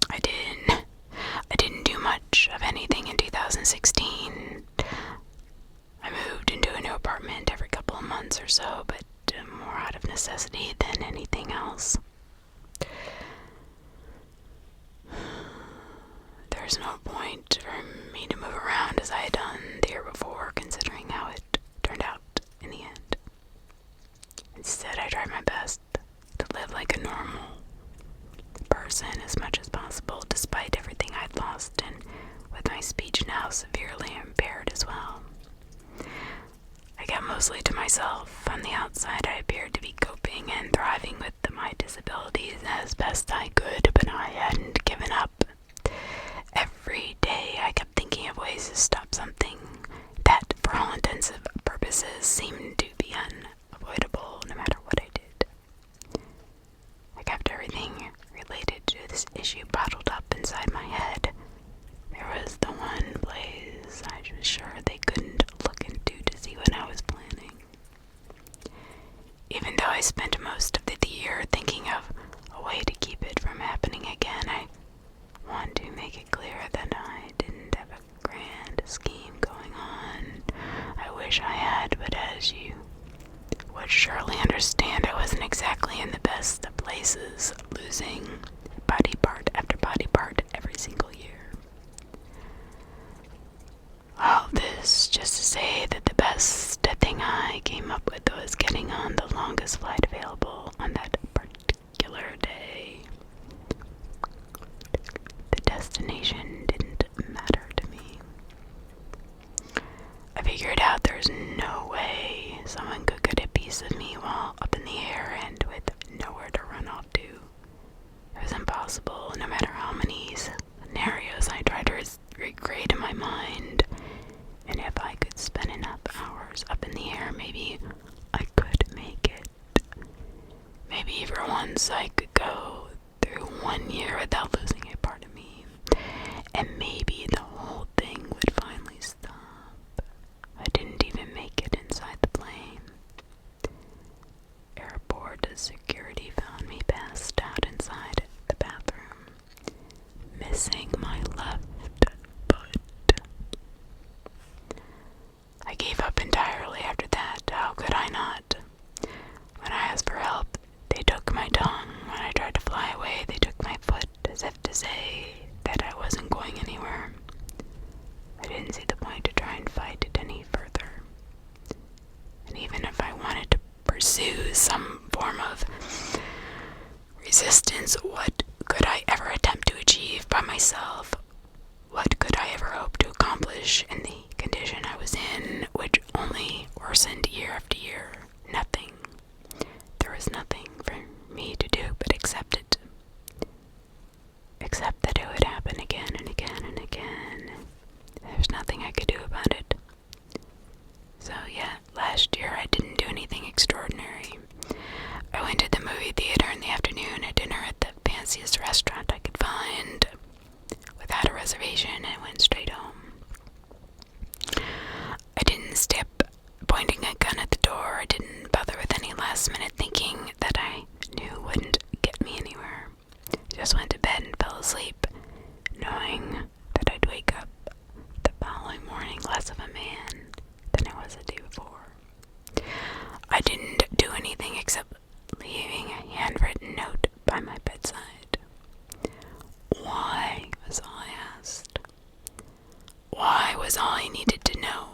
I didn't do much of anything in 2016. I moved into a new apartment every couple of months or so, but more out of necessity than anything else. There's no point for me to move around as I had done the year before, considering how it turned out in the end. Instead, I tried my best to live like a normal person as much as possible, despite everything I'd lost, and with my speech now severely impaired as well. I kept mostly to myself. On the outside, I appeared to be coping and thriving with my disabilities as best I could, but I hadn't given up. Every day, I kept thinking of ways to stop something that, for all intensive purposes, seemed to be unavoidable no matter what I did. I kept everything related to this issue bottled up inside my head. There was the one place I was sure they couldn't look into to see what I was planning. Even though I spent most of the year thinking of a way to keep it from happening again, I want to make it clear that I didn't have a grand scheme going on. I wish I had, but as you would surely understand, I wasn't exactly in the best of places, losing body part after body part every single year. All this just to say that the best thing I came up with was getting on the longest flight available on that particular day. The destination didn't matter to me. I figured out there's no way someone could get a piece of me while up in the air and with nowhere to run off to. It was impossible, no matter how many scenarios I tried to recreate in my mind. And if I could spend enough hours up in the air, maybe I could make it. Maybe for once I could go through 1 year without losing a part of me. And maybe the whole thing would finally stop. I didn't even make it inside the plane. Airport security found me passed out inside the bathroom, missing my left foot. I gave up entirely after that. How could I not? When I asked for help, they took my tongue. When I tried to fly away, they took my foot, as if to say that I wasn't going anywhere. I didn't see the point to try and fight it any further. And even if I wanted to pursue some form of resistance, what could I ever attempt to achieve by myself? What could I ever hope to accomplish in the condition I was in, which only only worsened year after year. Nothing. There was nothing for me to do but accept it. Except that it would happen again and again and again. There's nothing I could do about it. So yeah, last year I didn't do anything extraordinary. I went to the movie theater in the afternoon, at dinner at the fanciest restaurant I could find, without a reservation, and went straight home. I didn't step pointing a gun at the door. I didn't bother with any last minute thinking that I knew wouldn't get me anywhere. I just went to bed and fell asleep, knowing that I'd wake up the following morning less of a man than I was the day before. I didn't do anything except leaving a handwritten note by my bedside. Why, was all I asked. Why was all I needed to know.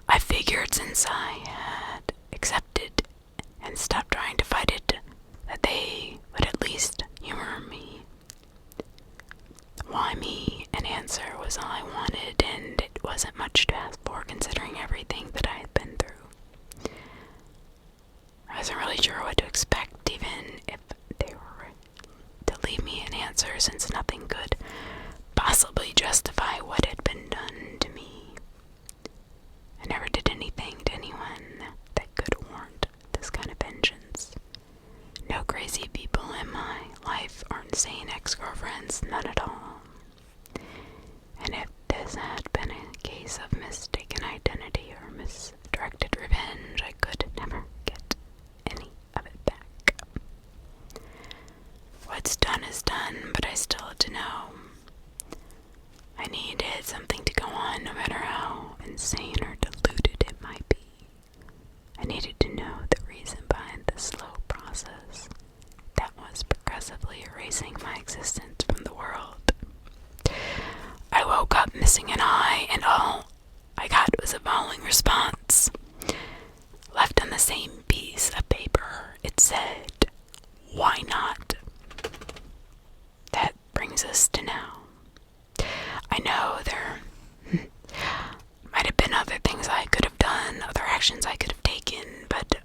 I figured since I had accepted and stopped trying to fight it, that they would at least humor me. Why me? An answer was all I wanted, and it wasn't much to ask for considering everything that I had been through. I wasn't really sure what to expect, even if they were to leave me an answer, since nothing could possibly justify what had been done to me. I never did anything to anyone that could warrant this kind of vengeance. No crazy people in my life or insane ex-girlfriends, none at all. And if this had been a case of mistaken identity or misdirected revenge, I could never get any of it back. What's done is done, but I still had to know. I needed something to go on, no matter how insane or deluded it might be. I needed to know the reason behind the slow process that was progressively erasing my existence from the world. I woke up missing an eye, and all I got was a following response. Left on the same piece of paper, it said, "Why not?" That brings us to now. I know there might have been other things I could have done, other actions I could have taken, but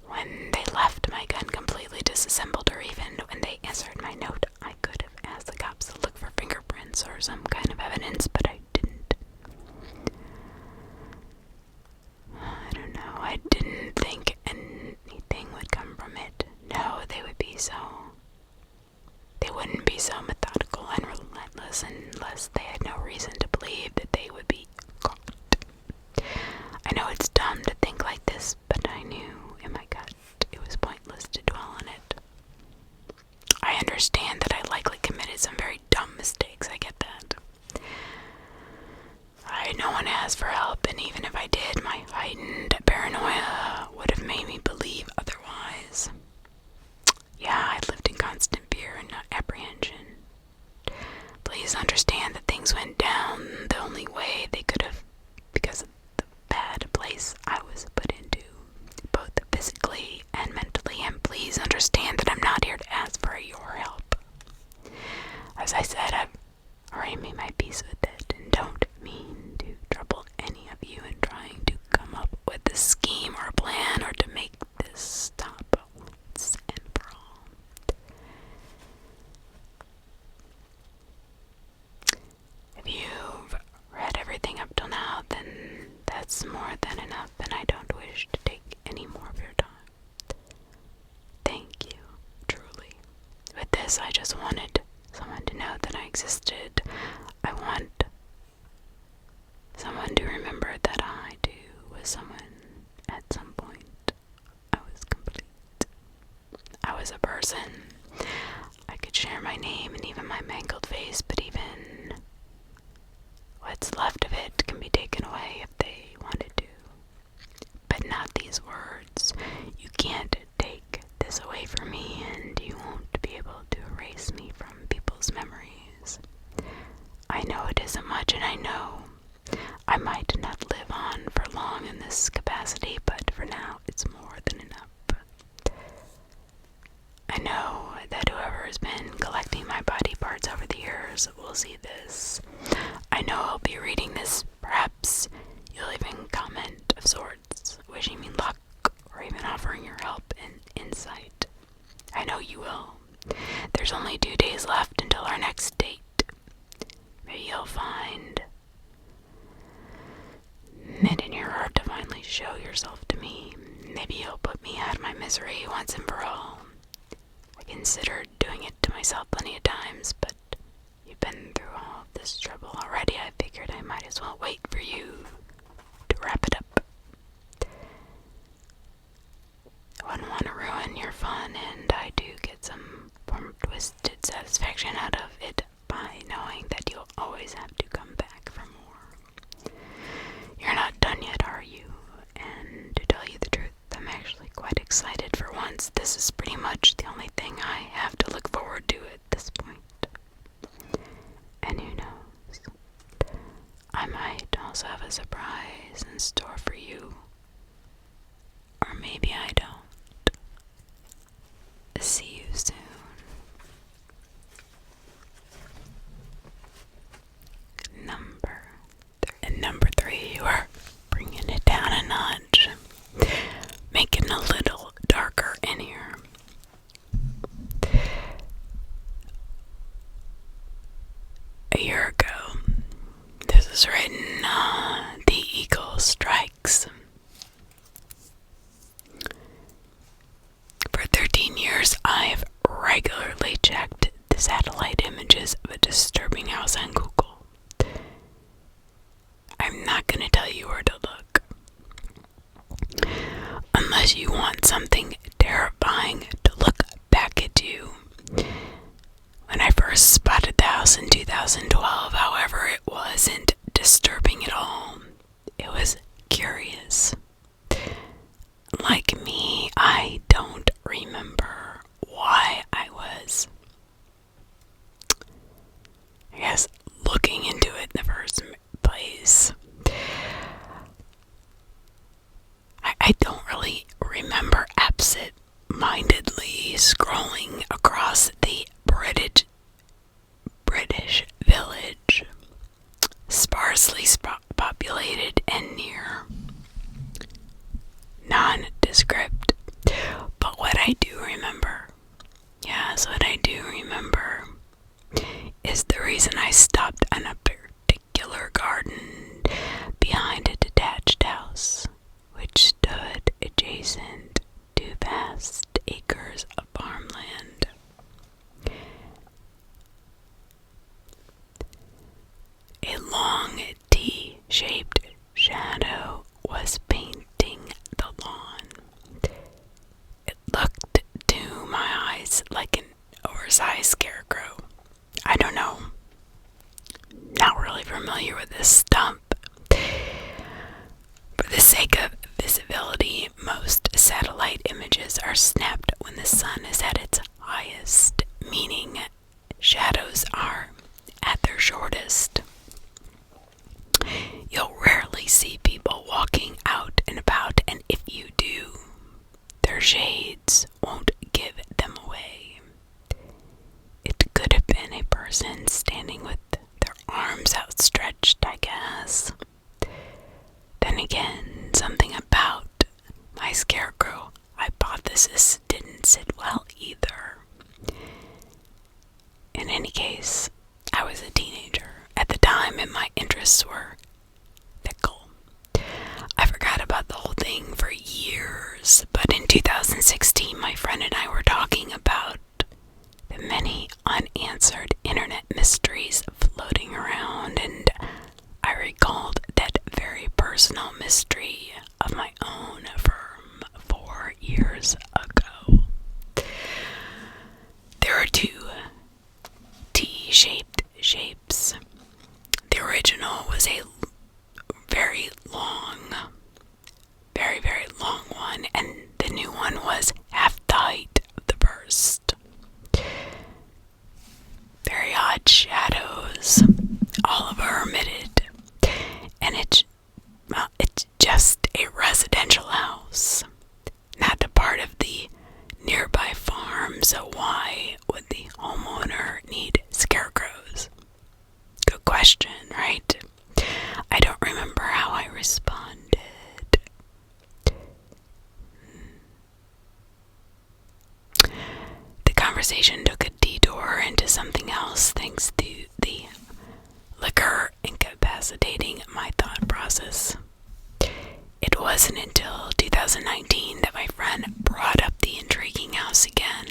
when they left my gun completely disassembled, or even when they answered my note, I could have asked the cops to look for fingerprints or some kind of evidence, but I didn't. I don't know, I didn't think anything would come from it. No, they wouldn't be so methodical and relentless unless they had no reason to believe that they would be caught. I know it's dumb to think like this, but I knew in my gut it was pointless to dwell on it. I understand that I likely committed some very dumb mistakes, I get that. I had no one to ask for help, and even if I did, my heightened paranoia would have made me believe otherwise. Yeah, I lived in constant fear and apprehension. Please understand that things went down the only way they could have because of the bad place I was put into, both physically and mentally, and please understand that I'm not here to ask for your help. As I said, I've already made my peace with it, and don't mean to trouble any of you in trying to come up with a scheme or a plan or to make this stop once and for all. If you've read everything up till now, then that's more than enough, and I don't wish to take any more of your time. Thank you, truly. With this, I just wanted someone to know that I existed. I want someone to remember that I, too, was someone at some point. I was complete. I was a person. I could share my name and even my mangled face, but even what's left of it can be taken away if they wanted to. But not these words. You can't take this away from me, and you won't be able to erase me from people's memories. I know it isn't much, and I know I might not live on for long in this capacity, but for now it's more than enough. I know that whoever has been collecting my body parts over the years will see this. I know I'll be reading this. Perhaps you'll even comment of sorts. wishing me luck or even offering your help and insight. I know you will. There's only 2 days left until our next date. Maybe you'll find it in your heart to finally show yourself to me. Maybe you'll put me out of my misery once and for all. I considered doing it to myself plenty of times, but you've been through all of this trouble already. I figured I might as well wait for you to wrap it up. I wouldn't want to ruin your fun, and I do get some form of twisted satisfaction out of it by knowing that you'll always have to come back for more. You're not done yet, are you? And to tell you the truth, I'm actually quite excited for once. This is pretty much the only thing I have to look forward to at this point. And who knows? I might also have a surprise in store for you. Or maybe I don't. See you soon. Number 3, you are bringing it down a notch, making it a little darker in here. A year ago, this is written, the eagle strikes. For 13 years, I've regularly checked the satellite images of a disturbing house on Google. I'm not going to tell you where to look. Unless you want something terrifying to look back at you. When I first spotted the house in 2012, however, it wasn't disturbing at all. It was curious. Like me, I don't remember why I was, I guess, looking into it in the first place. I don't really remember absent-mindedly scrolling across the British village, sparsely populated and near, nondescript. But what I do remember, is the reason I stopped on a particular garden behind a detached house, which stood adjacent to vast acres of farmland. A long T-shaped shadow was painting the lawn. It looked to my eyes like an oversized scarecrow. I don't know. Not really familiar with this stump. For the sake of visibility, most satellite images are snapped when the sun is at its highest, meaning shadows are at their shortest. You'll rarely see people walking out and about, and if you do, their shades won't give them away. It could have been a person standing with their arms outstretched, I guess. Then again, something about my scarecrow hypothesis didn't sit well either. In any case, I was a teenager at incapacitating my thought process. It wasn't until 2019 that my friend brought up the intriguing house again.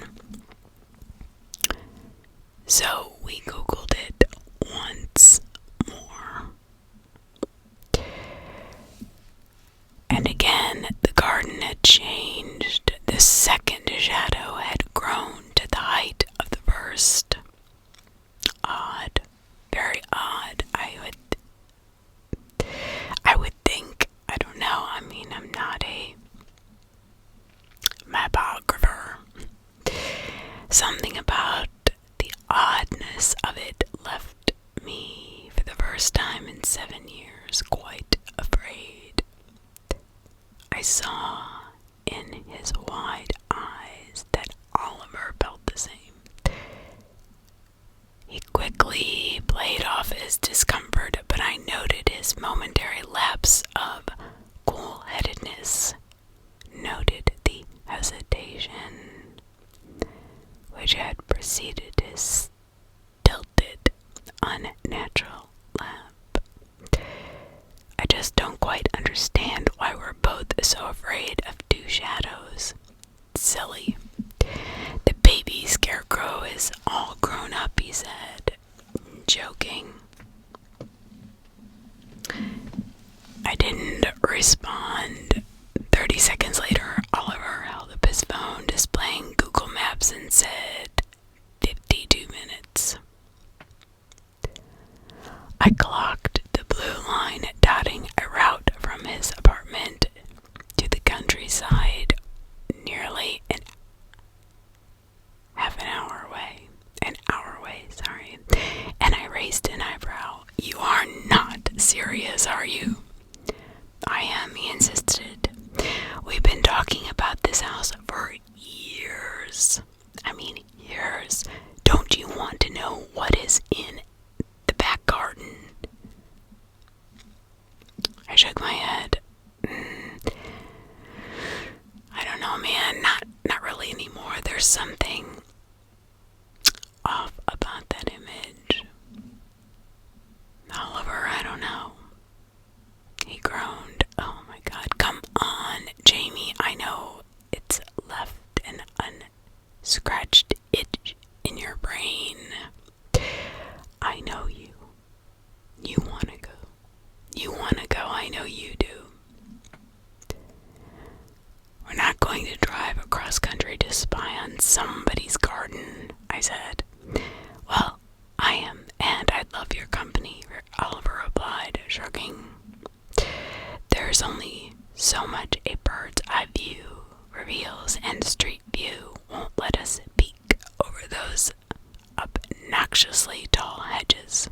So we Googled it once more. And again, the garden had changed. The second shadow had grown to the height of the first. Odd. Very odd. I would think, I don't know, I mean, I'm not a mapographer. Something about the oddness of it left me, for the first time in 7 years, quite afraid. I saw in his wide eyes that Oliver felt the same. He quickly played off his discomfort, but I noted his momentary lapse of cool-headedness, noted the hesitation which had preceded his tilted, unnatural laugh. I just don't quite understand why we're both so afraid of two shadows. Silly. The baby scarecrow is all grown up, he said, joking. I didn't respond. 30 seconds later, Oliver held up his phone, displaying Google Maps, and said, 52 minutes. I clocked the blue line dotting a route from his apartment to the countryside, nearly half an hour away, and I raised an eyebrow. You are not serious, are you? I am, he insisted. We've been talking about this house for years. I mean, years. Don't you want to know what is in the back garden? I shook my head. I don't know, man. Not really anymore. There's something off about that image. Oliver, I don't know. He groaned. Oh my God. Come on, Jamie. I know it's left an unscratched itch in your brain. I know you. You wanna go. I know you do. We're not going to drive across country to spy on somebody's garden, I said. Well, I am, and I'd love your company, Oliver replied, shrugging. There's only so much a bird's eye view reveals, and street view won't let us peek over those obnoxiously tall hedges.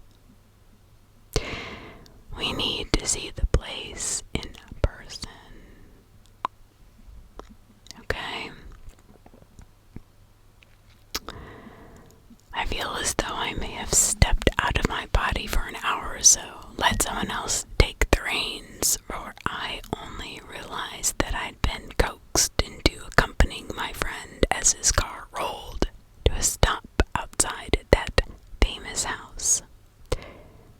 We need to see the place in person. Okay. I feel as though I may have stepped out of my body for an hour or so. Let someone else take the reins, for I only realized that I'd been coaxed into accompanying my friend as his car rolled to a stop outside that famous house.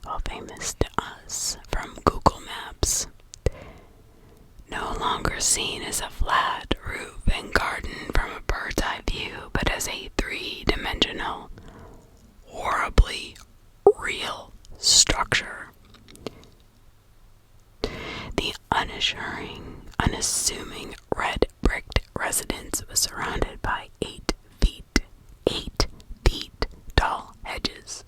Well, famous to us from Google Maps. No longer seen as a flat roof and garden from a bird's eye view, but as a three-dimensional, horribly real structure. The unassuming red-bricked residence was surrounded by 8 feet tall hedges.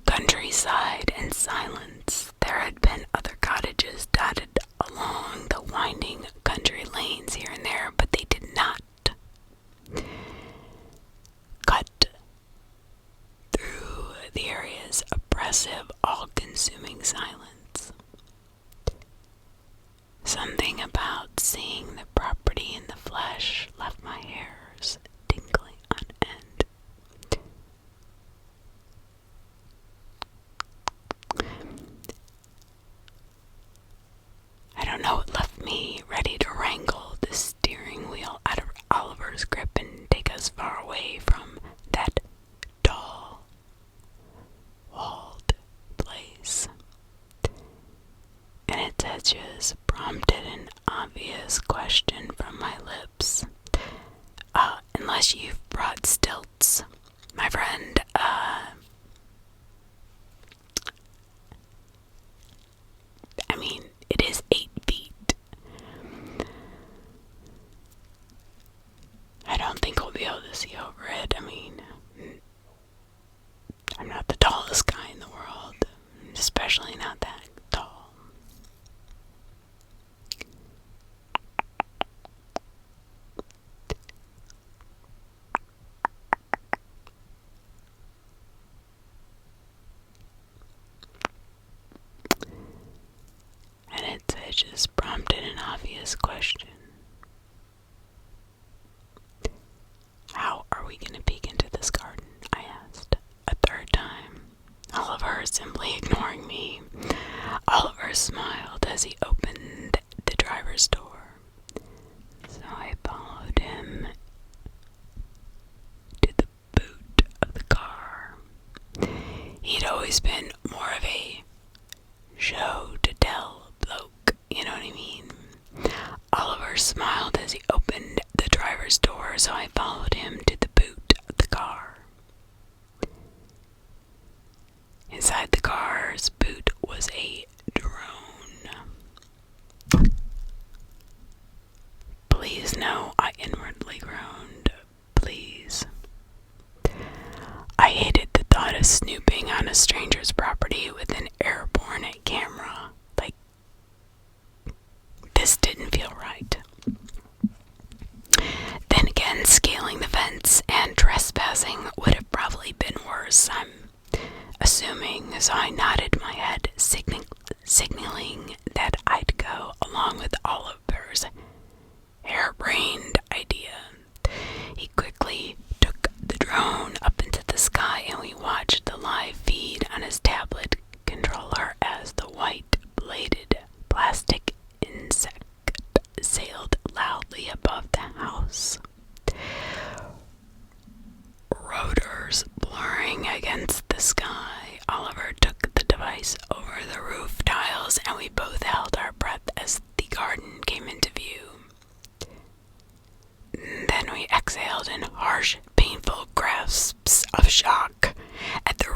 Countryside and silence. There had been other cottages dotted along the winding country lanes here and there, but they did not cut through the area's oppressive, all-consuming silence. Something about seeing the property in the flesh left my hairs tingling on end. I don't know what left me ready to wrangle the steering wheel out of Oliver's grip and take us far away from that tall, walled place. edges prompted an obvious question from my lips. Unless you've brought stilts, my friend, I mean, it is 8 feet. I don't think we'll be able to see over it. I mean, I'm not the tallest guy in the world, especially not that tall. And it just prompted an obvious question. How are we going to peek into this garden? I asked a third time. Oliver simply ignoring me. Oliver smiled as he opened the driver's door. So I followed him to the boot of the car. He'd always been more of a show-to-tell bloke, you know what I mean? Oliver smiled as he opened the driver's door, so I followed him to the boot of the car. Inside the car's boot was a drone. Please no, I inwardly groaned. Please. I hated the thought of snooping on a stranger's property with an airborne camera. Like, this didn't feel right. Then again, scaling the fence and trespassing would have probably been worse, I'm assuming, so I nodded my head, signaling that I'd go along with Oliver's harebrained idea. He quickly took the drone up into the sky, and we watched the live feed on his tablet controller as the white-bladed plastic insect sailed loudly above the house. Rotors blurring against the sky. Oliver took the device over the roof tiles, and we both held our breath as the garden came into view. Then we exhaled in harsh, painful grasps of shock at the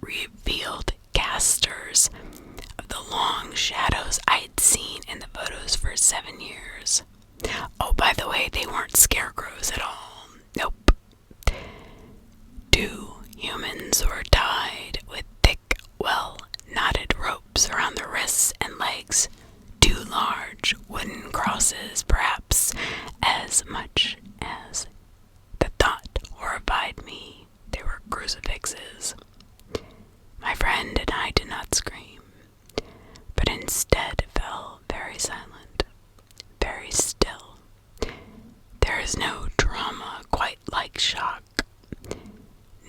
revealed casters of the long shadows I'd seen in the photos for 7 years. Oh, by the way, they weren't scarecrows at all. Nope. 2 humans were tied with thick, well-knotted ropes around their wrists and legs. 2 large wooden crosses, perhaps as much as the thought horrified me. They were crucifixes. My friend and I did not scream, but instead fell very silent, very still. There is no drama quite like shock,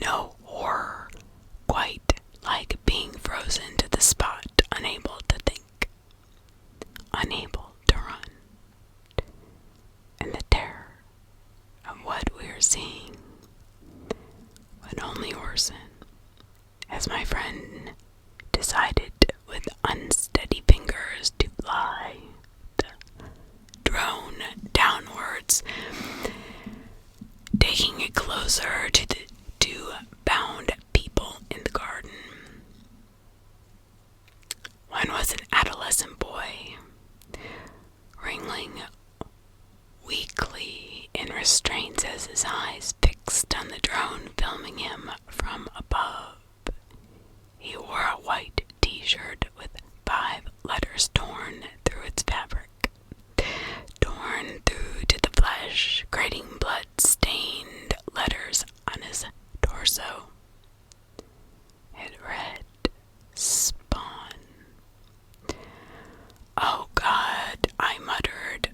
no horror quite like being frozen to the spot, unable to think, unable to run. And the terror of what we were seeing would only worsen as my friend decided with unsteady fingers to fly the drone downwards, taking it closer to the 2 bound people in the garden. One was an adolescent boy, wriggling weakly in restraints as his eyes fixed on the drone filming him from above. He wore a white t-shirt with 5 letters torn through its fabric, torn through to the flesh, creating blood-stained letters on his torso. It read, "Spawn." Oh God, I muttered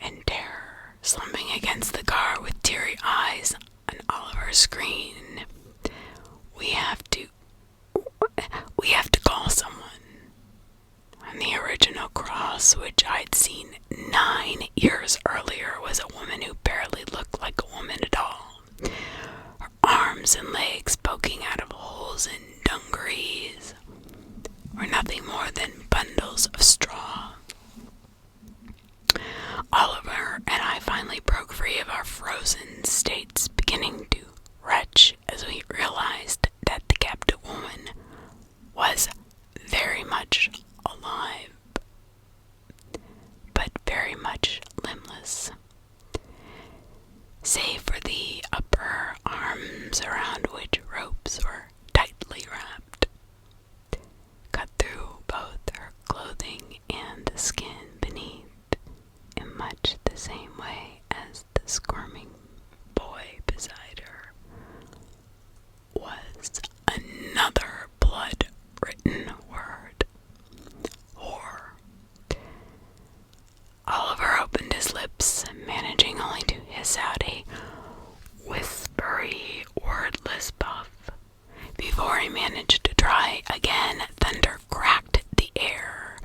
in terror, slumping against the car with teary eyes on Oliver's screen. We have to call someone. On the original cross, which I'd seen 9 years earlier, was a woman who barely looked like a woman at all. Her arms and legs poking out of holes in dungarees were nothing more than bundles of straw. Oliver and I finally broke free of our frozen states, beginning to retch as we realized that the captive woman was very much alive, but very much limbless, save for the upper arms around which ropes were tightly wrapped, cut through both her clothing and the skin beneath in much the same way as the squirming boy beside her was another blood-written word: horror. Oliver opened his lips, managing only to hiss out a whispery, wordless puff. Before he managed to try again, thunder cracked the air,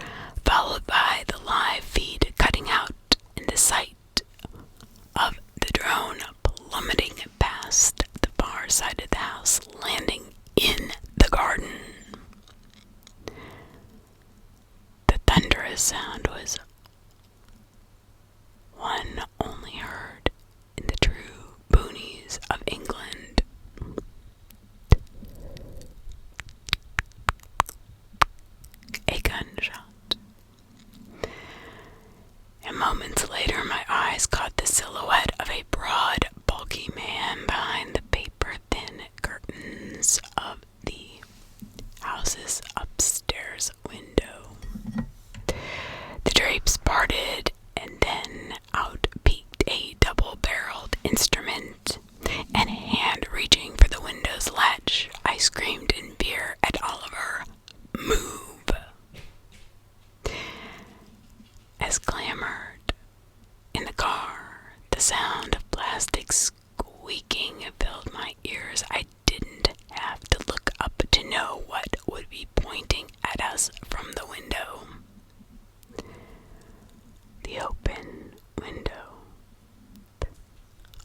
followed by the live feed cutting out into sight of the drone plummeting past the far side of the house, landing in the garden. The thunderous sound was one only heard in the true boonies of England. A gunshot. And moments later, my eyes caught the silhouette of a broad, bulky man behind the paper-thin curtains of the house's upstairs window. The drapes parted, and then out peeked a double-barreled instrument, and a hand reaching for the window's latch. I screamed in fear at Oliver, "Move!" As clamored in the car, the sound of plastic squeaking filled my ears. I didn't have to look up to know what would be pointing at us from the window. The open window.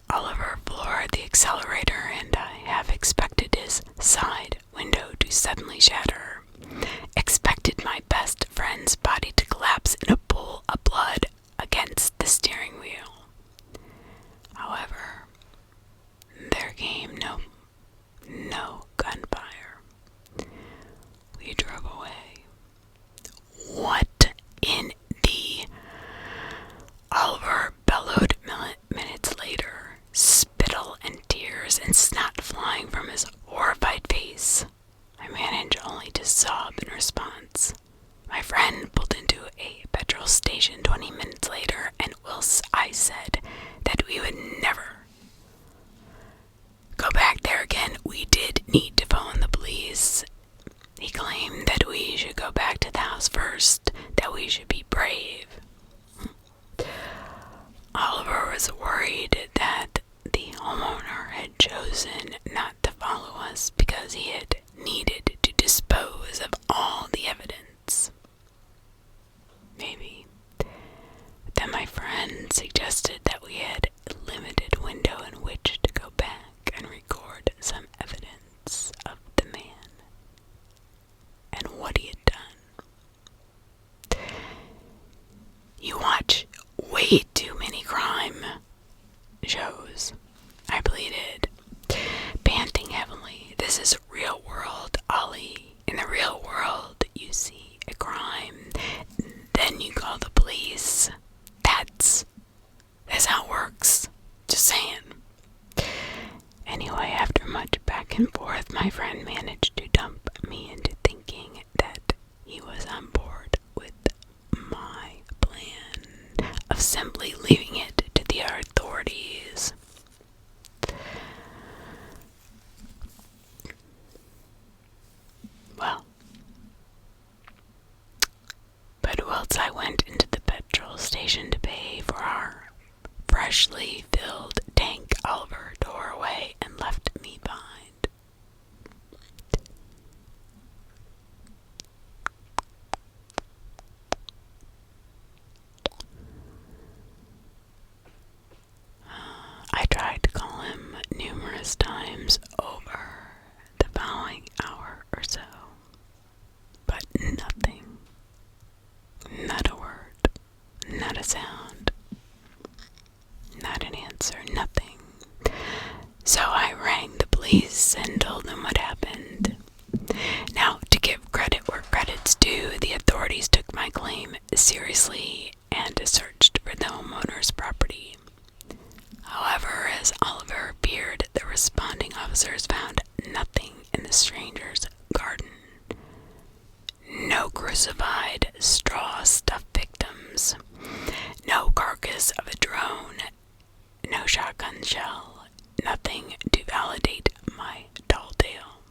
Oliver floored the accelerator, and I half expected his side window to suddenly shatter. Expected my best friend's body to collapse in a pool of blood against the steering wheel. However, there came no gunfire. We drove away. What in the... Oliver bellowed minutes later, spittle and tears and snot flying from his horrified face. I managed only to sob in response. My friend pulled into a petrol station 20 minutes later, and whilst I said that we would never go back there again, we did need to phone the police. He claimed that we should go back to the house first, that we should be brave. Oliver was worried that the homeowner had chosen not to follow us because he had needed to dispose of all the evidence. claim seriously and searched for the homeowner's property. However, as Oliver appeared, the responding officers found nothing in the stranger's garden. No crucified straw-stuffed victims, no carcass of a drone, no shotgun shell, nothing to validate my tall tale.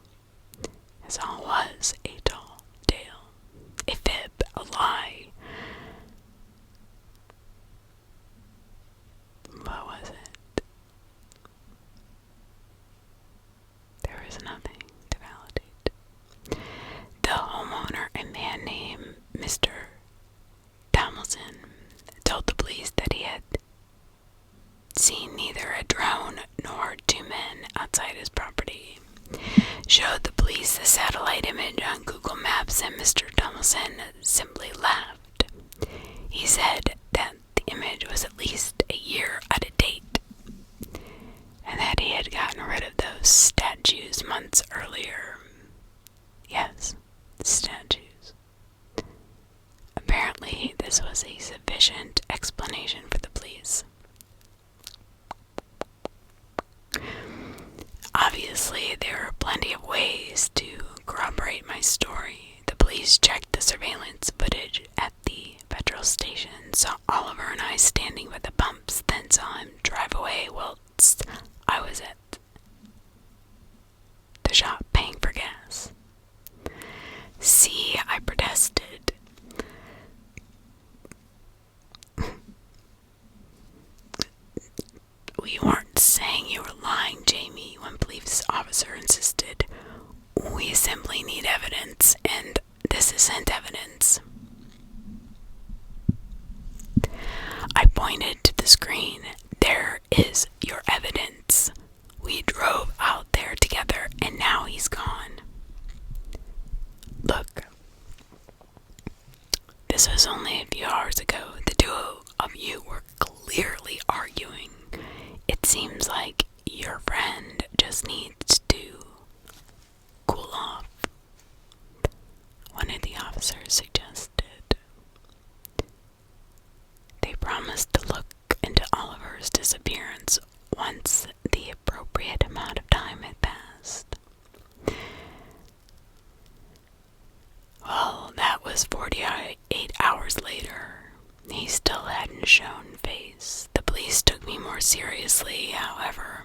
As all was a tall tale, a fib, a lie. What was it? There was nothing to validate. The homeowner, a man named Mr. Tomlinson, told the police that he had seen neither a drone nor two men outside his property. Showed the police the satellite image on Google Maps, and Mr. Tomlinson simply laughed. He said that the image was at least a year out of date, and that he had gotten rid of those statues months earlier. Yes, statues. Apparently, this was a sufficient explanation for the police. Obviously, there are plenty of ways to corroborate my story. The police checked the surveillance footage at the petrol station, saw Oliver and I standing by the pumps, then saw him drive away whilst I was at the shop paying for gas. See, I protested. We weren't saying you were lying, Jamie, one police officer insisted. We simply need evidence, and this isn't evidence. I pointed to the screen. There is your evidence. We drove out there together, and now he's gone. Look, this was only a few hours ago. The two of you were clearly arguing. It seems like your friend just needs to cool off, one of the officers suggested. They promised to look into Oliver's disappearance once the appropriate amount of time had passed. Well, that was 48 hours later. He still hadn't shown face. The police took me more seriously, however.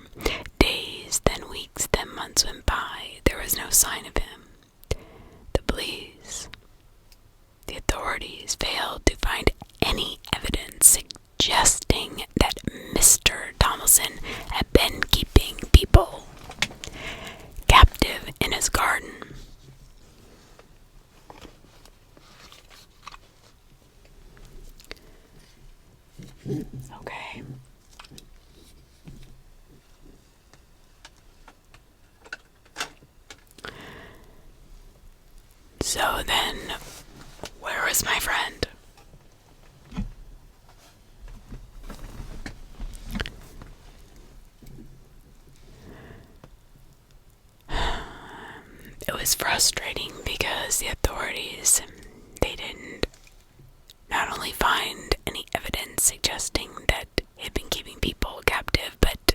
Days, then weeks, then months went by. There was no sign of him. The police, the authorities, failed to find any evidence suggesting that Mr. Tomlinson had been keeping people captive in his garden. Okay. So then, where was my friend? It was frustrating because the authorities, they didn't not only find any evidence suggesting that he'd been keeping people captive, but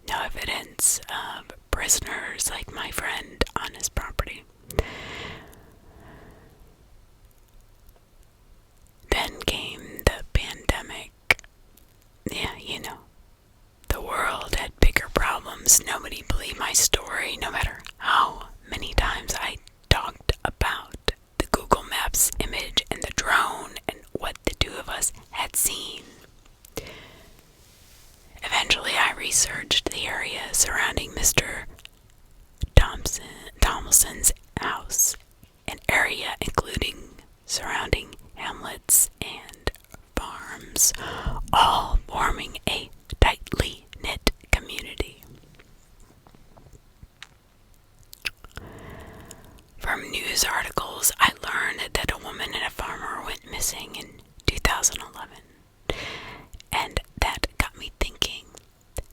no evidence of prisoners like my friend on his property. Then came the pandemic. Yeah, you know, the world had bigger problems. Nobody believed my story, no matter how many times I talked about the Google Maps image and the drone and what the two of us had seen. Eventually, I researched the area surrounding Mr. Tomlinson's house, an area including surrounding hamlets and farms, all forming a tightly knit community. From news articles, I learned that a woman and a farmer went missing in 2011, and that got me thinking.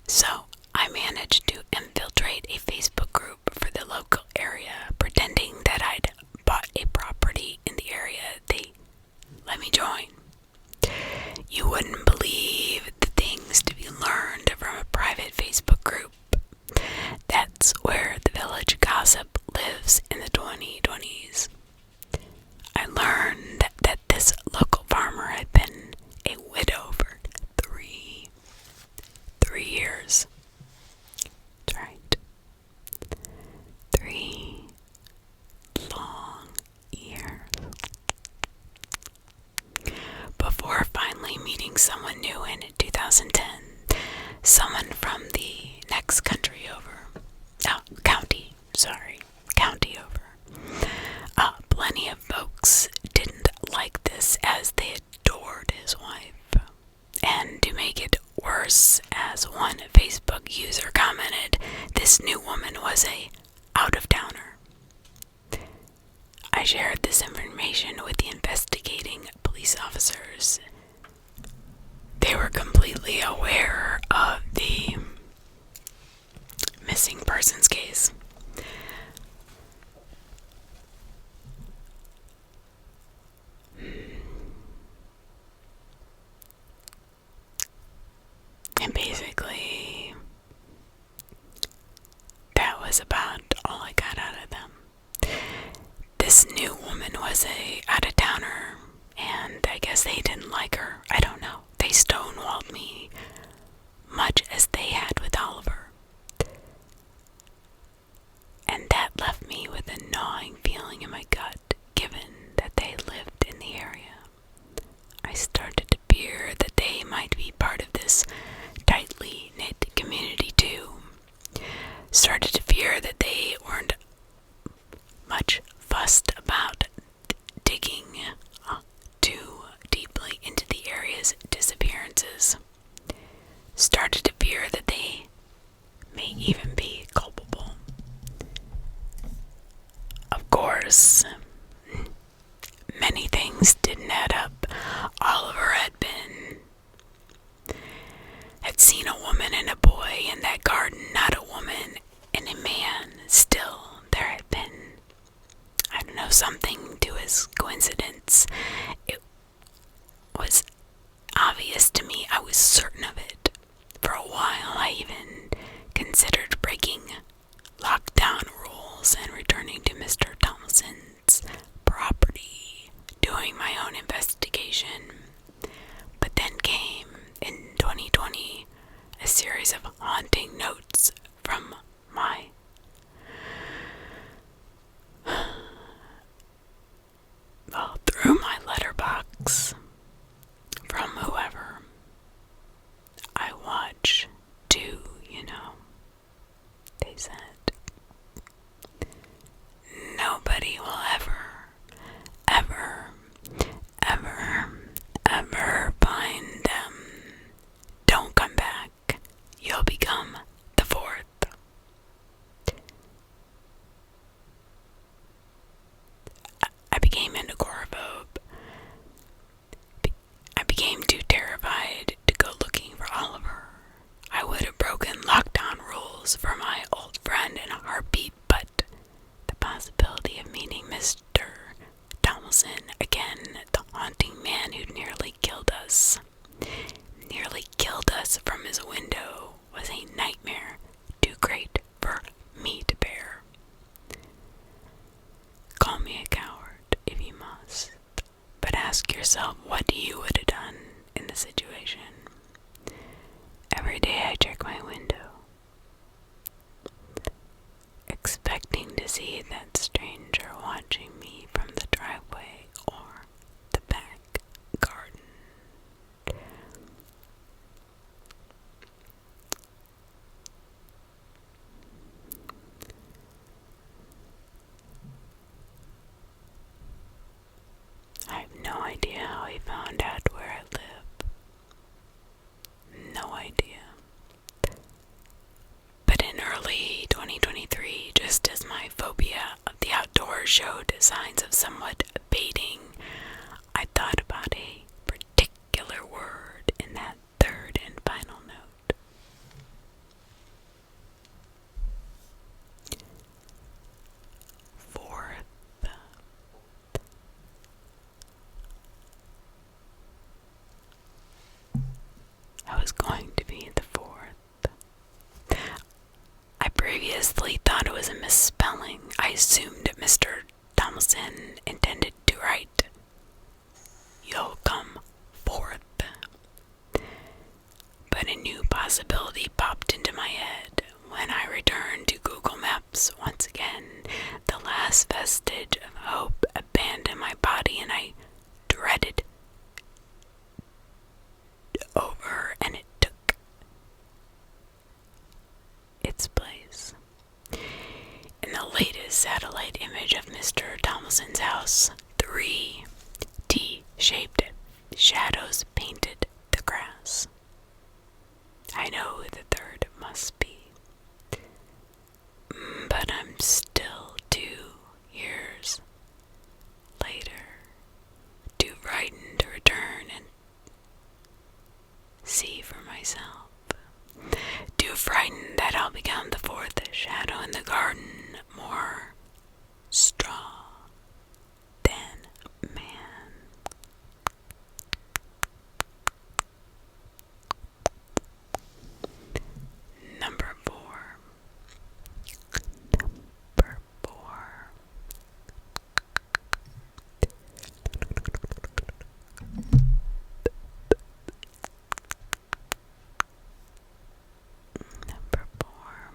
So I managed to infiltrate a Facebook group for the local area, pretending that I'd bought a property in the area. They relatives in the 2020s. I learned that this local farmer had been a widow for three years. That's right. 3 long years. Before finally meeting someone new in 2010, someone from the next county over. Plenty of folks didn't like this as they adored his wife. And to make it worse, as one Facebook user commented, this new woman was a out-of-towner. I shared this information with the investigating police officers. They were completely aware of the missing persons case. And basically, that was about all I got out of them. This new woman was a out-of-towner, and I guess they didn't like her. I don't know. They stonewalled me, much as they had with Oliver. And that left me with a gnawing feeling in my gut, given that they lived in the area. I started to fear that they might be part of this tightly knit community too. Started to fear that they weren't much fussed about digging too deeply into the area's disappearances. Started to fear that they may even be culpable. Of course, many things didn't add up. Oliver had seen a woman and a boy in that garden, not a woman and a man. Still, there had been, I don't know, something to his coincidence. It was obvious to me. I was certain of it. For a while, I even considered breaking lockdown rules and returning to Mr. Thompson's property, doing my own investigation. But then came, in 2020, a series of haunting notes from through my letterbox from whoever I watch too, they said. Nobody will ever find them. Don't come back. You'll become the fourth. I became an agoraphobe. I became too terrified to go looking for Oliver. I would have broken lockdown rules for my old friend in a heartbeat, but the possibility of meeting Mr. Thompson again, the haunting man who nearly killed us from his window, was a nightmare too great for me to bear. Call me a coward if you must, but ask yourself what you would have done in the situation. Every day I check my window, expecting to see that stranger watching me from the driveway or the back garden. I have no idea how he found out where I live. No idea. But in early 2023, just as my phobia of the outdoors showed signs of somewhat abating, I thought about a particular word in that third and final note. Fourth. I was going to be the fourth. I previously thought it was a misspelling. I assumed assumed Mr. Tomlinson intended to write, "You'll come forth." But a new possibility popped into my head when I returned to Google Maps once again. The last vestige of hope abandoned my body, and I dreaded over, and it took its place. In the latest satellite image of Mr. Tomlinson's house, 3 T-shaped shadows painted the grass. I know who the third must be, but I'm still 2 years later, too frightened to return and see for myself. Too frightened that I'll become the 4th shadow in the garden, more straw than man. Number 4. Number 4. Number 4.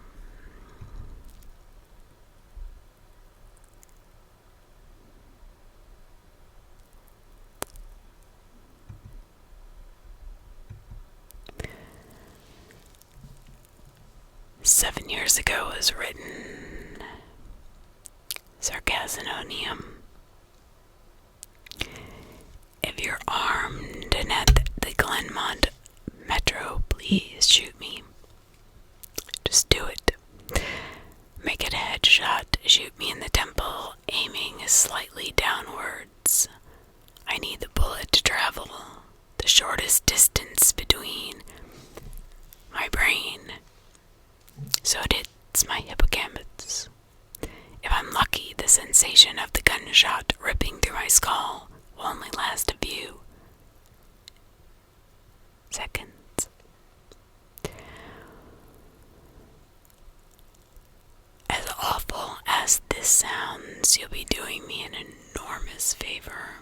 7 years ago was written Sarcasmonium. If you're armed and at the Glenmont Metro, please shoot me. Just do it. Make it a headshot. Shoot me in the temple, aiming slightly downwards. I need the bullet to travel the shortest distance between my brain, so it hits my hippocampus. If I'm lucky, the sensation of the gunshot ripping through my skull will only last a few seconds. As awful as this sounds, you'll be doing me an enormous favor.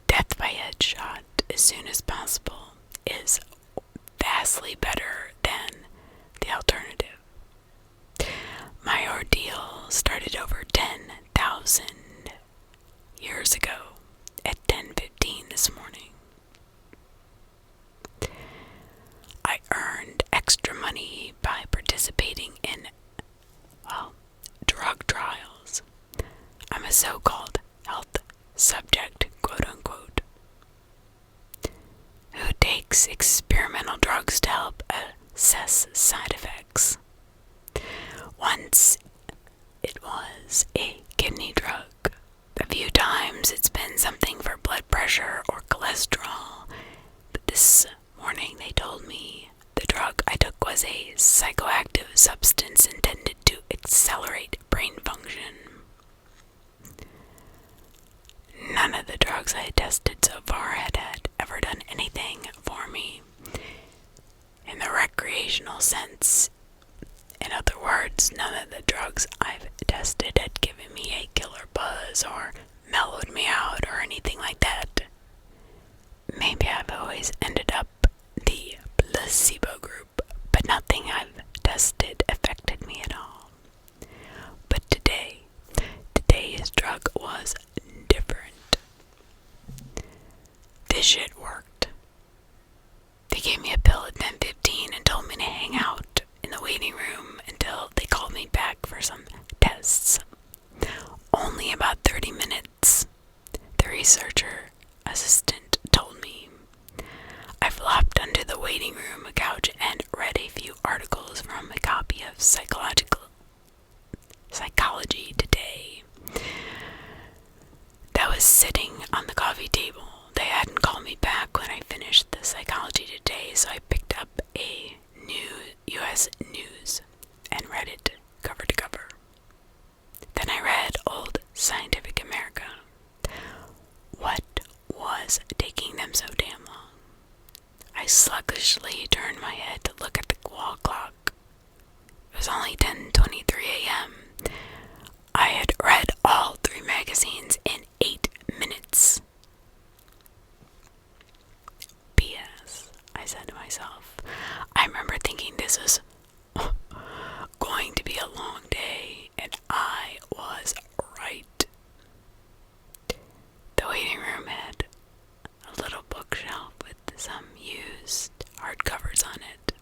Death by headshot as soon as possible is vastly better than the alternative. My ordeal started over 10,000 years ago at 10:15 this morning. I earned extra money by participating in, drug trials. I'm a so-called health subject, quote-unquote, who takes experimental drugs to help assess side effects. Once it was a kidney drug. A few times it's been something for blood pressure or cholesterol. But this morning they told me the drug I took was a psychoactive substance intended to accelerate brain function. None of the drugs I had tested so far had ever done anything for me in the recreational sense. In other words, none of the drugs I've tested had given me a killer buzz or mellowed me out or anything like that. Maybe I've always ended up the placebo group, but nothing I've tested affected me at all. only 10:23 a.m. I had read all 3 magazines in 8 minutes. P.S. I said to myself. I remember thinking this is going to be a long day, and I was right. The waiting room had a little bookshelf with some used hardcovers on it.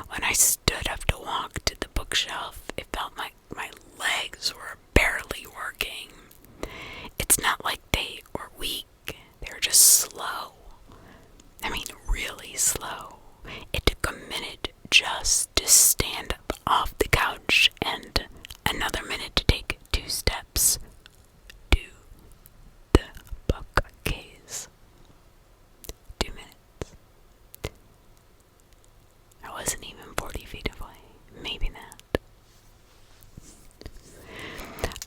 When I stood up to walk to the bookshelf, it felt like my legs were barely working. It's not like they were weak, they were just slow. I mean, really slow. It took a minute just to stand up off the couch and another minute to take 2 steps to the bookcase. 2 minutes. I wasn't even 40 feet away. Maybe that.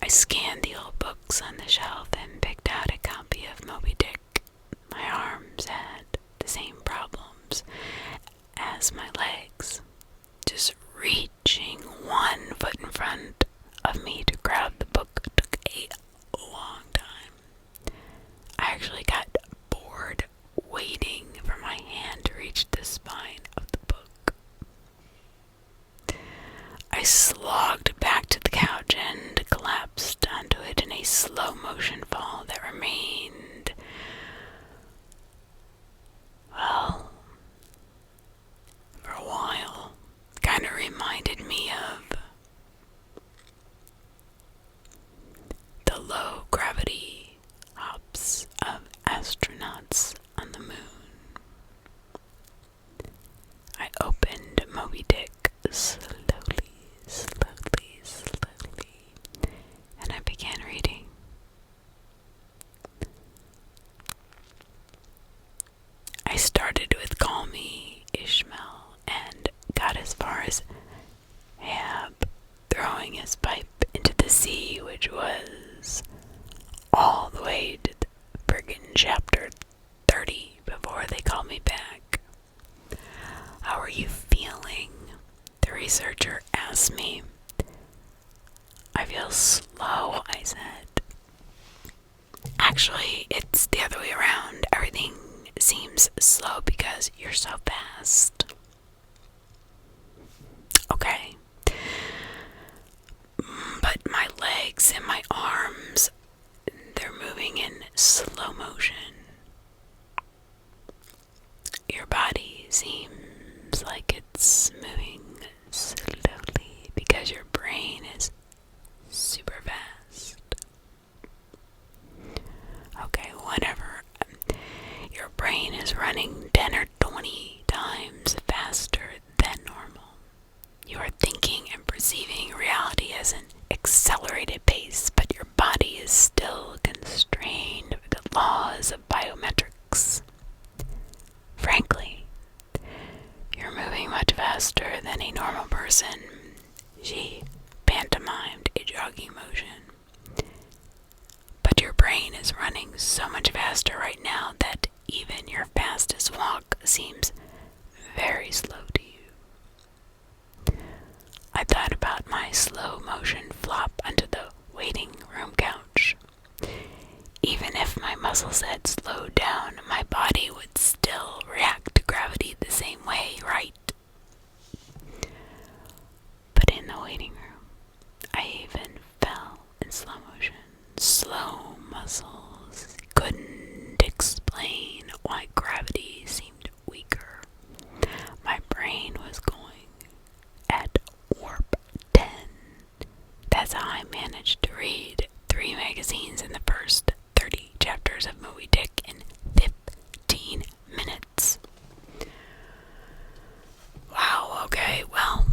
I scanned the old books on the shelf and picked out a copy of Moby Dick. My arms had the same problems as my legs. Just reaching 1 foot in front of me to grab the book took a long time. I actually got bored waiting for my hand to reach the spine of the book. I slogged back to the couch and collapsed onto it in a slow motion fall that remained, well, for a while. Kind of reminded me of the low gravity hops of astronauts on the moon. I opened Moby Dick slowly, and I began reading. I started with Call Me Ishmael and got as far as Ahab throwing his pipe into the sea, which was all the way to the friggin' chapter 30 before they called me back. How are you feeling? The researcher asked me. I feel slow, I said. Actually, it's the other way around. Everything seems slow because you're so fast. Okay. But my legs and my arms, they're moving in slow motion. Your body seems like it's moving slowly because your brain is super fast. Okay, whatever. Your brain is running 10 or 20 times faster than normal. You are thinking and perceiving reality as an accelerated pace, but your body is still constrained by the laws of biometrics. Frankly, you're moving much faster than a normal person. She pantomimed a jogging motion. But your brain is running so much faster right now that even your fastest walk seems very slow to you. I thought about my slow motion flop onto the waiting room couch. Even if my muscles had slowed down, my body would still react to gravity the same way, right? But in the waiting room, I even fell in slow motion. Slow muscles couldn't explain why gravity seemed weaker. My brain was going at warp 10. That's how I managed to read 3 magazines in the first 30 chapters of Moby Dick in 15 minutes. Wow, okay, well.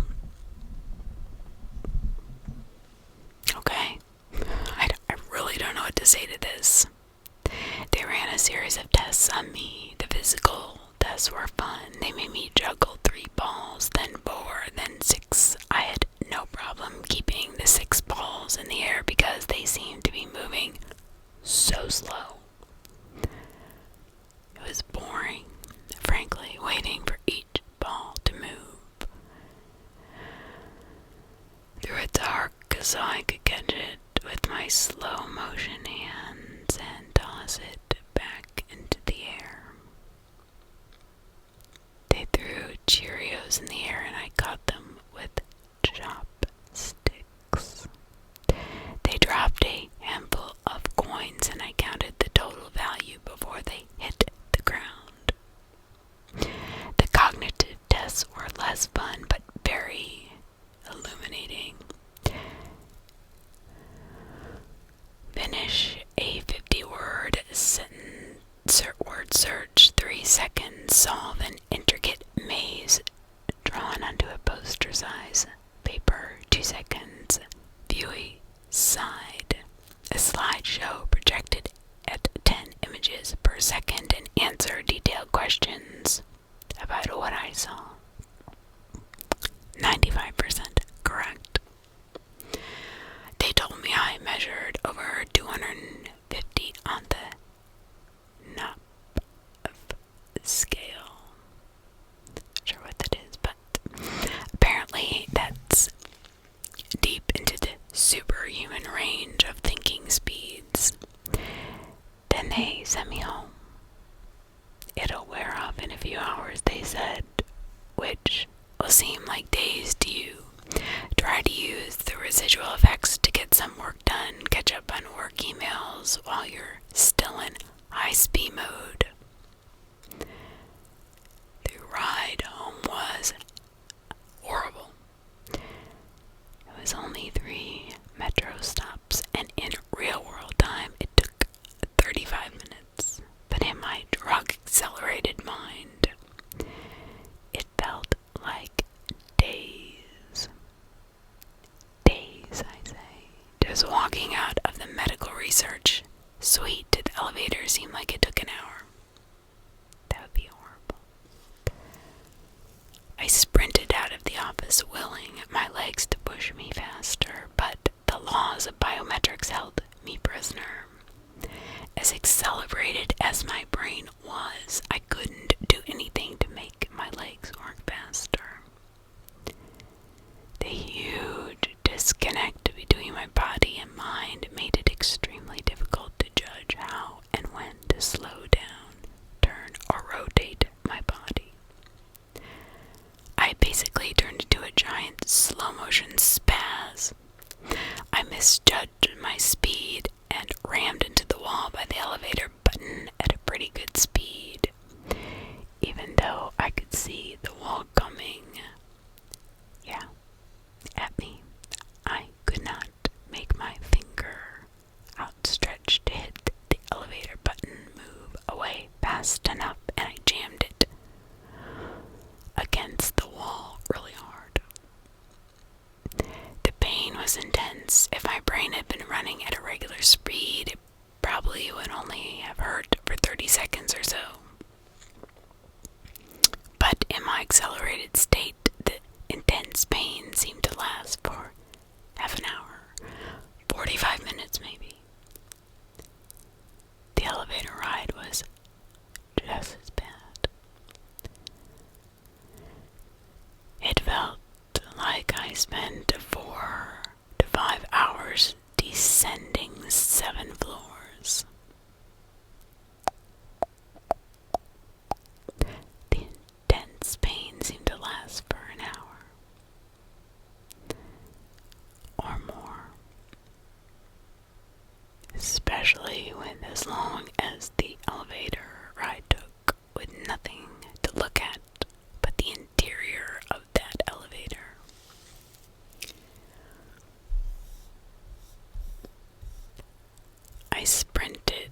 Okay. I really don't know what to say to this. They ran a series of tests on me. The physical tests were fun. They made me juggle 3 balls, then 4, then 6. I had no problem keeping the 6 balls in the air because they seemed to be moving so slow. It was boring, frankly, waiting for each ball to move. just so I could catch it with my slow motion hands and toss it back into the air. They threw Cheerios in the air and I caught them with chopsticks. They dropped a handful of coins and I counted the total value before they hit the ground. The cognitive tests were less fun but very illuminating. Finish a 50-word word search, 3 seconds. Solve an intricate maze drawn onto a poster-size paper, 2 seconds. View a slideshow projected at 10 images per second and answer detailed questions about what I saw. 95% correct. They told me I measured over 250 on the Knopf scale. Not sure what that is, but apparently that's deep into the superhuman range of thinking speeds. Then they sent me home. It'll wear off in a few hours, they said, which will seem like days to you. Try to use the residual effects to get some work done, catch up on work emails while you're still in high-speed mode. The ride home was horrible. It was only 3 metro stops, and in real-world time, it took 35 minutes. But in my drug-accelerated mind, it felt like days. Days, I say. Just walking out of the medical research suite to the elevator seemed like it took an hour. That would be horrible. I sprinted out of the office, willing my legs to push me faster, but the laws of biometrics held me prisoner. As accelerated as my brain was, I couldn't do anything to make my legs work faster. The huge disconnect between my body and mind made it extremely difficult to judge how and when to slow down, turn, or rotate my body. I basically turned into a giant slow-motion spaz. I misjudged my speed and rammed into the wall by the elevator button at a pretty good speed, even though I could see the wall coming. Yeah, at me. I could not make my finger outstretched to hit the elevator button move away fast enough, and I jammed it against the wall really hard. The pain was intense. If my brain had been running at a regular speed, it probably would only have hurt for 30 seconds or so. But in my accelerated state, the intense pain seemed to last for half an hour, 45 minutes maybe. The elevator ride was just as bad. It felt like I spent 4 to 5 hours descending 7 floors. The intense pain seemed to last for an hour or more, especially with as long as the elevator ride took, with nothing to look at but the interior of that elevator. I sprinted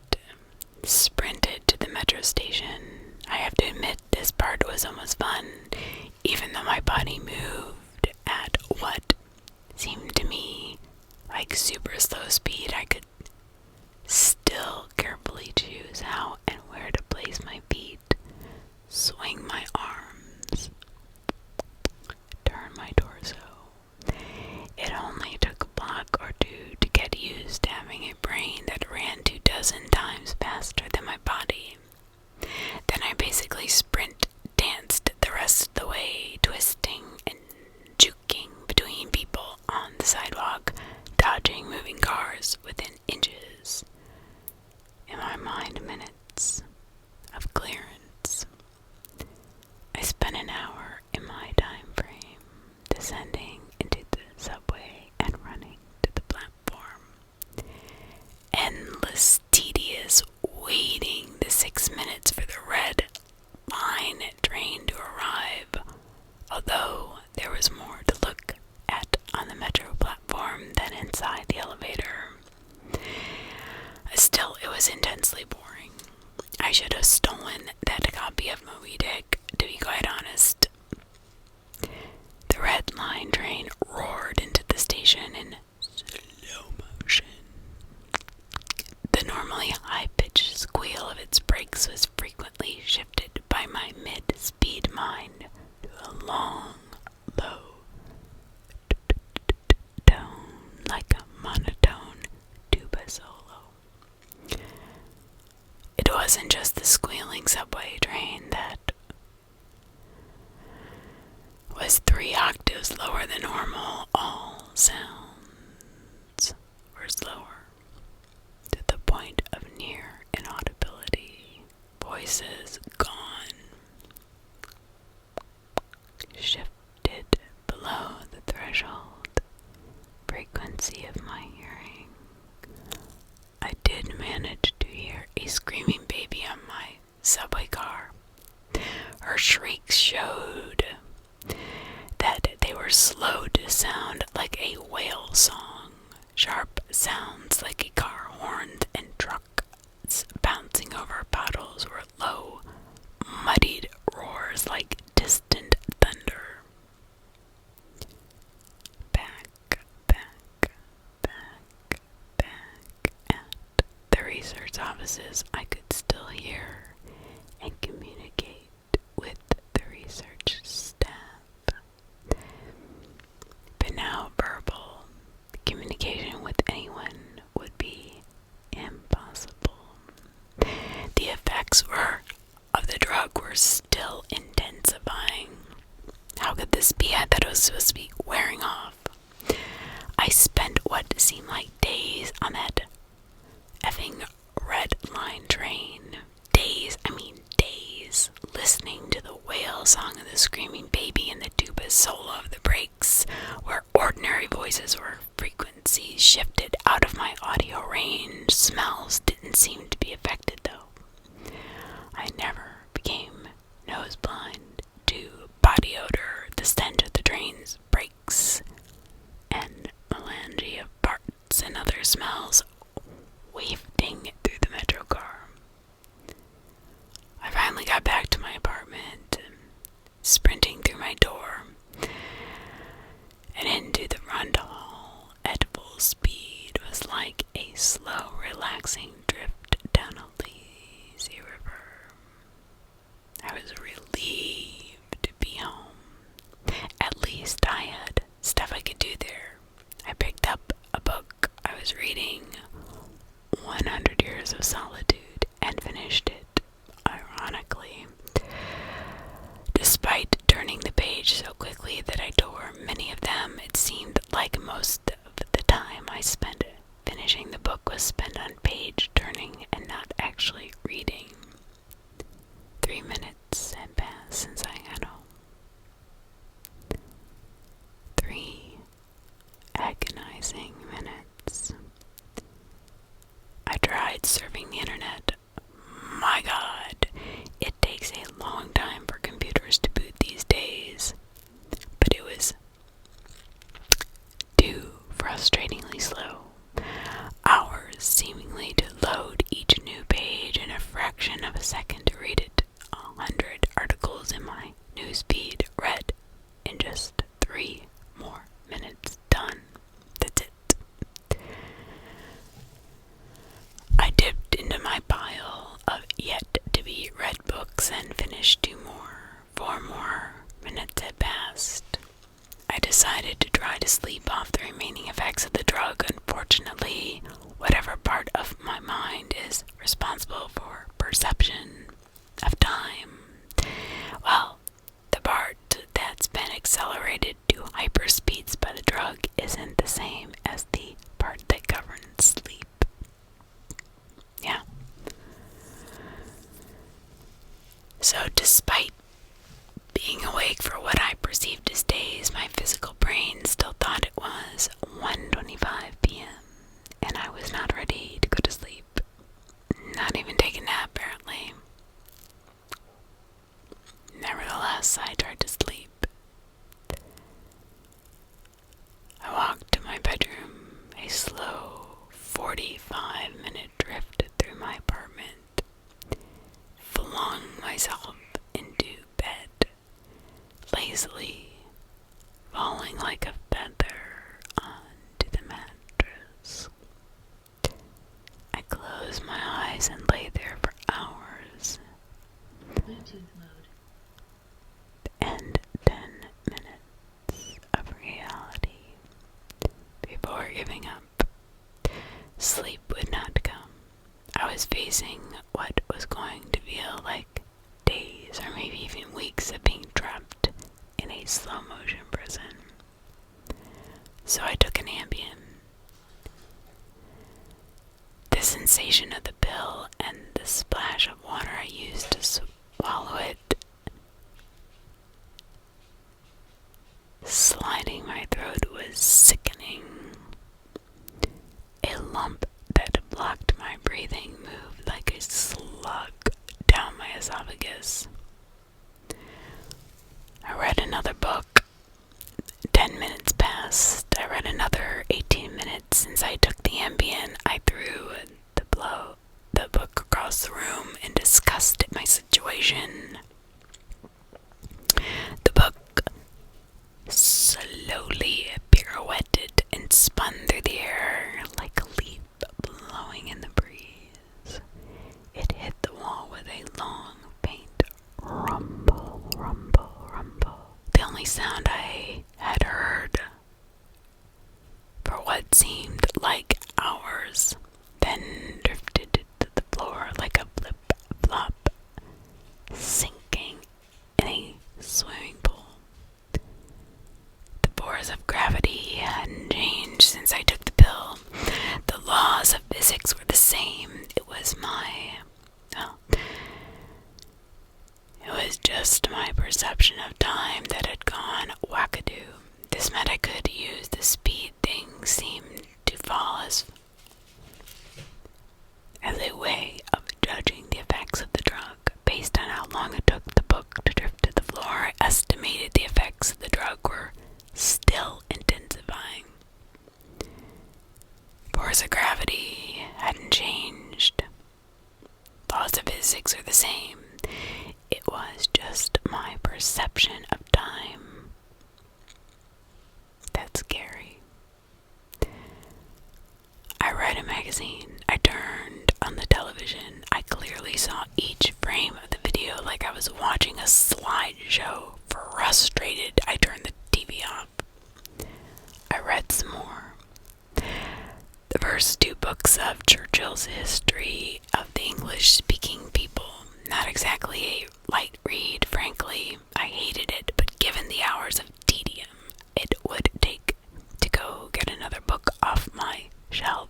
to the metro station. I have to admit this part was almost fun, even though my body moved at what seemed to me like super slow speed. I could still carefully choose how and where to place my feet, swing my arms, turn my torso. It only took a block or two to get used to having a brain that ran 24 times faster than my body. Then I basically sprint danced the rest of the way, twisting and juking between people on the sidewalk, dodging moving cars within inches. In my mind, minutes of clearance. I spent an hour in my time frame descending into the subway and running to the platform. Endless, tedious waiting the 6 minutes for the red line train to arrive, although there was more to look at on the metro platform than inside the elevator. Still, it was intensely boring. I should have stolen that copy of Moby Dick, to be quite honest. The red line train roared into the station in slow motion. The normally high-pitched squeal of its brakes was frequently shifted by my mid-speed mind to a long, low tone, like a monotone tuba solo. It wasn't just the squealing subway train that was 3 octaves lower than normal. All sounds were slower, to the point of near inaudibility. Voices gone, shifted below the threshold frequency of my hearing. I did manage to hear a screaming baby on my subway car. Her shrieks showed that they were slow to sound like a whale song. Sharp sounds like a car horn and trucks bouncing over puddles were low, muddied roars like distant thunder. Back at the research offices, I could still hear and communicate with the research staff. But now verbal communication with anyone would be impossible. The effects of the drug were still intensifying. How could this be? I thought it was supposed to be wearing off. I spent what seemed like days on that effing red line train. Days, listening to the whale song of the screaming baby and the tuba solo of the brakes, where ordinary voices were frequencies shifted out of my audio range. Smells didn't seem to be affected, though. I never became nose blind to body odor, the stench of the train's brakes, and melange of parts and other smells wafting through the metro car. I finally got back to my apartment, sprinting through my door and into the rondel at full speed was like a slow, relaxing drift down a lazy river. I was relieved to be home. At least I had stuff I could do there. I picked up a book I was reading, 100 Years of Solitude, and finished it, ironically. Despite turning the page so quickly that I tore many of them, it seemed like most of the time I spent finishing the book was spent on page turning and not actually reading. 3 minutes had passed since I got home. 3 agonizing minutes. I tried surfing the internet. My God, it takes a long time for computers to boot these days. But it was too frustratingly slow. Hours seemingly to load each new page in a fraction of a second to read it. 100 articles in my newsfeed read in just 3 more minutes. Done. That's it. I dipped into my pile of yet to be read books and finished 2 more. 4 more minutes had passed. I decided to try to sleep off the remaining effects of the drug. Unfortunately, whatever part of my mind is responsible for perception before giving up. Sleep would not come. I was facing what was going to feel like days or maybe even weeks of being trapped in a slow motion prison. So I took an Ambien. The sensation of the pill and the splash of water I used to swallow it sliding my throat was sickening. A lump that blocked my breathing moved like a slug down my esophagus. I read another book. 10 minutes passed. I read another 18 minutes. Since I took the Ambien, I threw the book across the room in disgust at my situation. The book slowly pirouetted and spun through the air like a leaf blowing in the breeze. It hit the wall with a long, faint rumble, rumble, rumble. The only sound I had heard for what seemed like hours, then drifted to the floor like a flip-flop, sinking in a swimming pool. The force of gravity hadn't changed since I took the pill. The laws of physics were the same. It was just my perception of time that had gone wackadoo. This meant I could use the speed things seemed to fall as a way of judging the effects of the drug. Based on how long it took the book to drift to the floor, I estimated the effects of the drug were still intensifying. Force of gravity hadn't changed. Laws of physics are the same. It was just my perception of time. That's scary. I read a magazine. I turned on the television. I clearly saw each frame of the video like I was watching a slideshow. Frustrated, I turned the TV off. I read some more. The first two books of Churchill's History of the English-Speaking People. Not exactly a light read, frankly. I hated it, but given the hours of tedium it would take to go get another book off my shelf,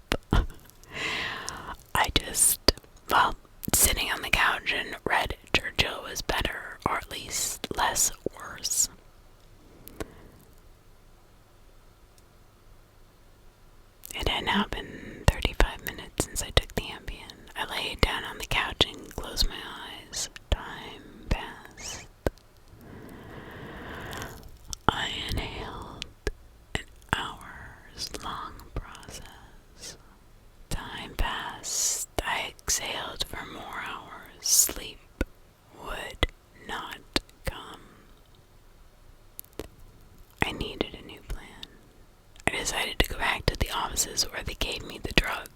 sitting on the couch and read Churchill was better, or at least less worse. It had now been 35 minutes since I took the Ambien. I laid down on the couch and closed my eyes. Time passed. I inhaled an hours-long process. Time passed. I exhaled for more hours. Sleep would not come. I needed a new plan. I decided to go back to the offices where they gave me the drug.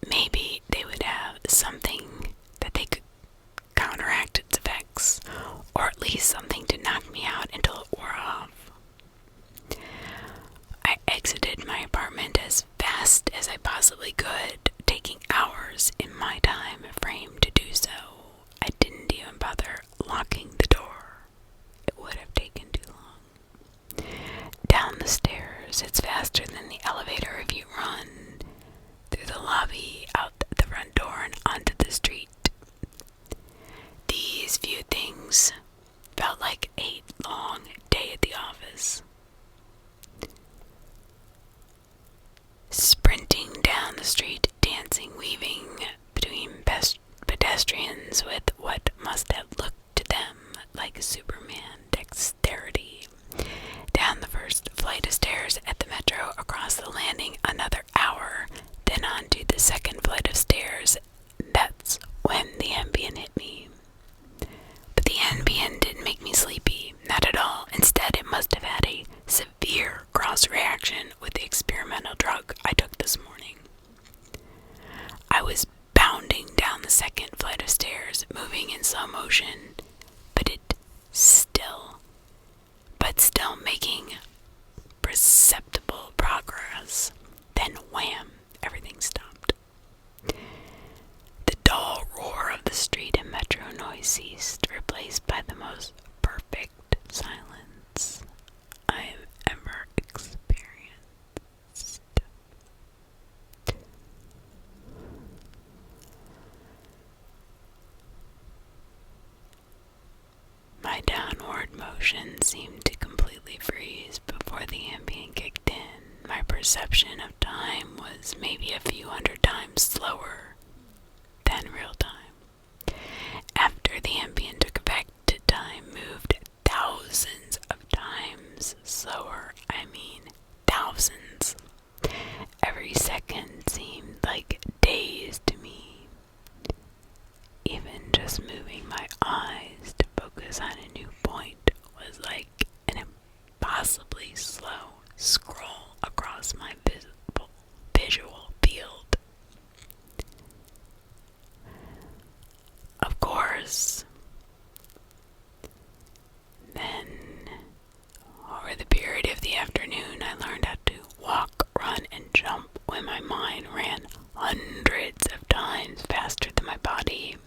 Maybe they would have something that they could counteract its effects, or at least something to knock me out until it wore off. I exited my apartment as fast as I possibly could, taking hours in my time frame to do so. I didn't even bother locking the door. It would have taken too long. Down the stairs, it's faster than the elevator if you run. Through the lobby, out the front door, and onto the street. These few things felt like a long day at the office. Sprinting down the street, dancing, weaving between pedestrians with what must have looked to them like Superman dexterity. Down the first flight of stairs at the metro, across the landing, another hour, then onto the second flight of stairs. That's when the Ambien hit me. But the Ambien didn't make me sleepy, not at all. Instead, it must have had a severe cross-reaction with the experimental drug I took this morning. I was bounding down the second flight of stairs, moving in slow motion, but still making perceptible progress. perception of time was maybe a few hundred times slower than real time. After the ambient took effect, time moved thousands of times slower. I mean, thousands. Every second seemed like days to me. Even just moving my eyes to focus on a new point was like an impossibly slow scroll across my visual field. Of course, then over the period of the afternoon, I learned how to walk, run, and jump when my mind ran hundreds of times faster than my body,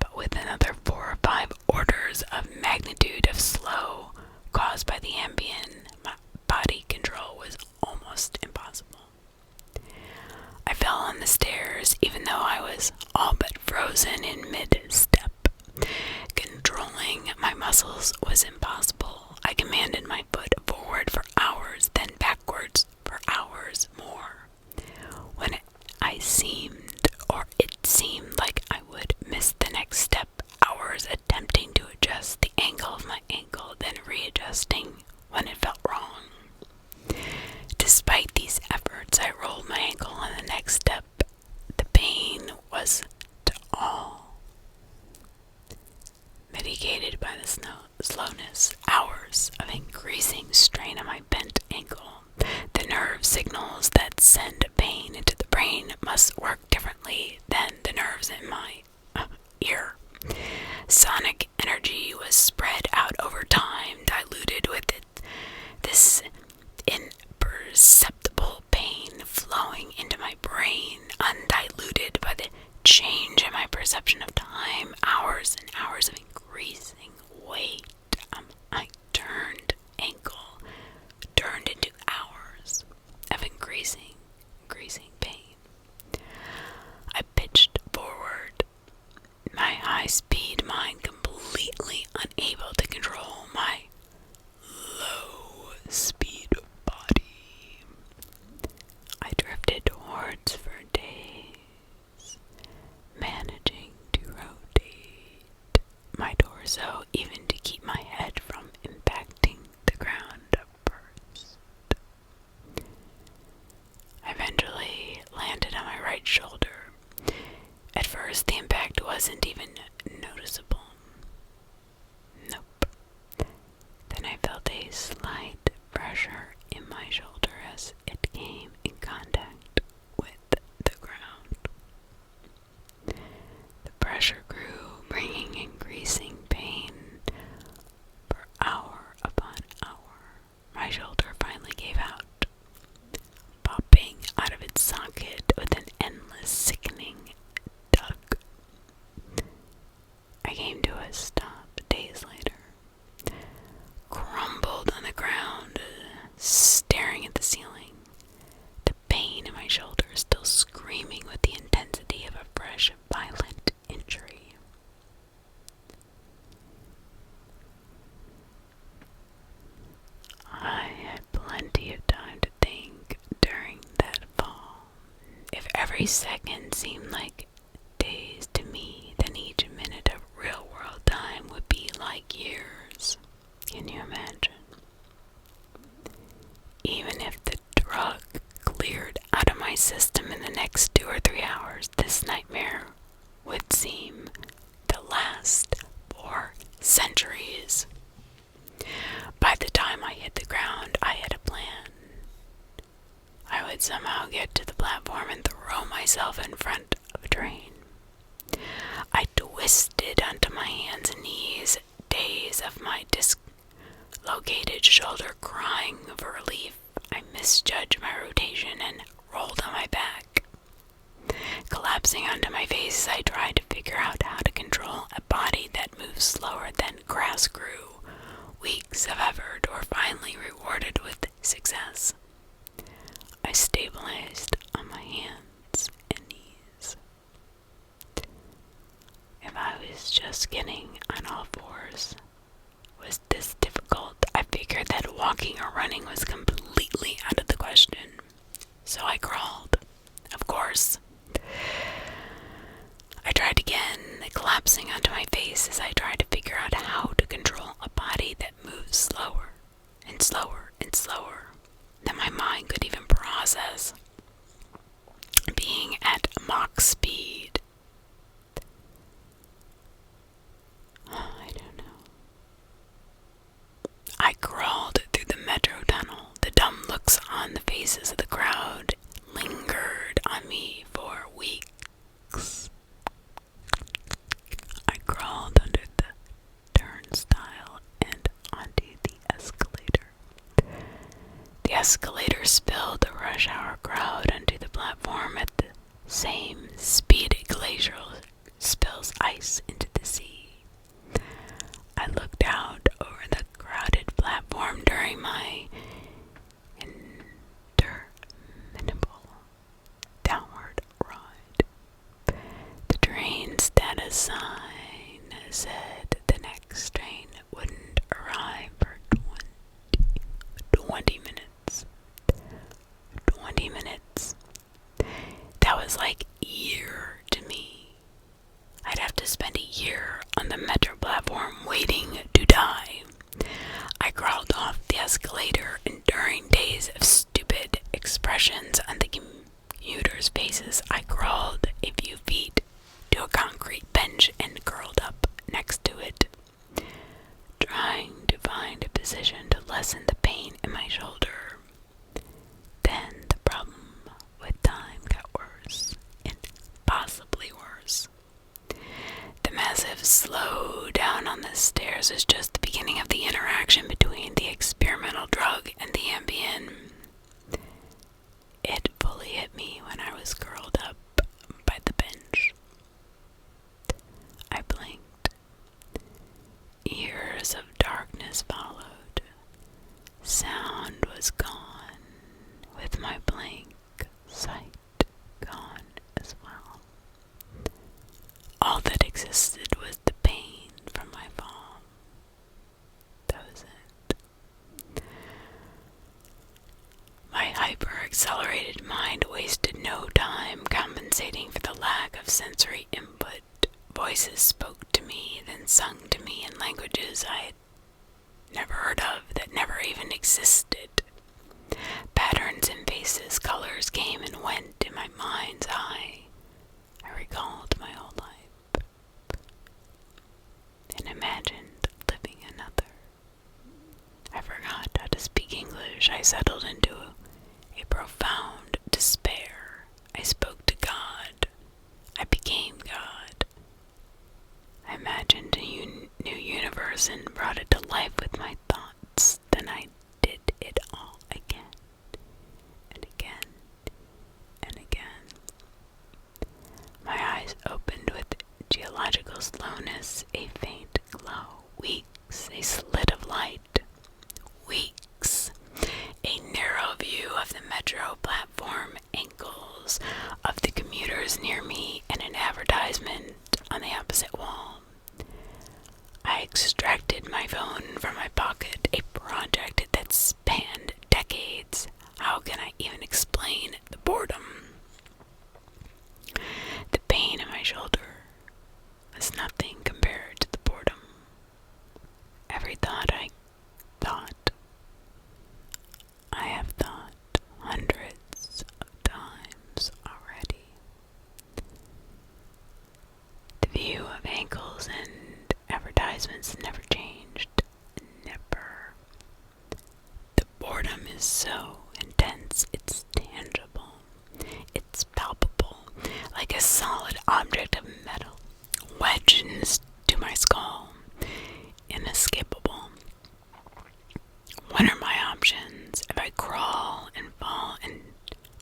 but with another 4 or 5 orders of magnitude of slow caused by the Ambien, my body control was almost impossible. I fell on the stairs even though I was all but frozen in mid-step. Controlling my muscles was impossible. I commanded my foot forward for hours, then backwards for hours more. When it seemed like I would miss the next step, hours attempting to adjust the angle of my ankle, then readjusting when it felt wrong. Despite these efforts, I rolled my ankle on the next step. The pain was to all mitigated by the slowness. Hours of increasing strain on my bent ankle. The nerve signals that send pain into the brain must work differently than the nerves in my ear. Sonic energy was spread out over time, diluted with it. This imperceptible pain flowing into my brain, undiluted by the change in my perception of time. Hours and hours of increasing weight. My turned ankle turned into hours of increasing pain. I pitched forward, my high-speed mind completely unable to control my low-speed body. I drifted towards for days, managing to rotate my torso even to keep my head from impacting the ground first. I eventually landed on my right shoulder. At first, the impact wasn't even noticeable. Nope. Then I felt a slight pressure in my shoulder as it came in contact with the ground. The pressure grew, bringing increasing pain for hour upon hour. My shoulder finally gave out, popping out of its socket with an endless sickening tug. I came to a stop days later, crumbled on the ground, staring at the ceiling, the pain in my shoulder still screaming with the intensity of a fresh, violent injury. I had plenty of time to think during that fall. If every second seemed like days to me, then each minute of real-world time would be like years. Can you imagine? Even if the drug cleared out of my system in the next 2 or 3 hours, this nightmare would seem to last for centuries. By the time I hit the ground, I had a plan. I would somehow get to the platform and throw myself in front of a train. I twisted onto my hands and knees, days of my dislocated shoulder crying for relief. I misjudged my rotation and rolled on my back. Collapsing onto my face, I tried to figure out how to control a body that moves slower than grass grew. Weeks of effort were finally rewarded with success. I stabilized on my hands and knees. If I was just getting on all fours, was this difficult? I figured that walking or running was completely out of the question. faces of the crowd lingered on me for weeks. I crawled under the turnstile and onto the escalator. The escalator spilled the rush hour crowd onto the platform at the same speed a glacier spills ice into the sea. I looked out over the crowded platform during my interminable downward ride. The train status sign said the next train wouldn't arrive for 20 minutes. 20 minutes. That was like a year to me. I'd have to spend a year on the metro platform waiting to die. I crawled off the escalator, enduring days of stupid expressions on the commuters' faces. I crawled a few feet to a concrete bench and curled up next to it, trying to find a position to lessen the pain in my shoulder. Then the problem with time got worse, and possibly worse. The massive slow down on the stairs was just the beginning of the interaction between the experimental drug and the Ambien. It fully hit me when I was curled up by the bench. I blinked. Years of darkness followed. Sound was gone, with my blank sight gone as well. All that existed was the pain from my fall. That was it. My hyper-accelerated mind wasted no time compensating for the lack of sensory input. Voices spoke to me, then sung to me in languages I had never heard of, that never even existed. Patterns in faces, colors came and went in my mind's eye. I recalled my whole life and imagined living another. I forgot how to speak English. I settled into a profound despair. I spoke to God. I became God. I imagined a new universe and brought it to life with my thoughts. Then I did it all again and again and again. My eyes opened with geological slowness, a faint glow. Weeks, a slit of light. Weeks, a narrow view of the metro platform, ankles of the commuters near me, and an advertisement on the opposite wall. I extracted my phone from my pocket, a project that spanned decades. How can I even explain the boredom? The pain in my shoulder was nothing compared to the boredom. Every thought I thought, I have thought hundreds of times already. The view of ankles and advertisements never changed. Never. The boredom is so intense, it's tangible. It's palpable, like a solid object of metal, wedged into my skull. Inescapable. What are my options if I crawl and fall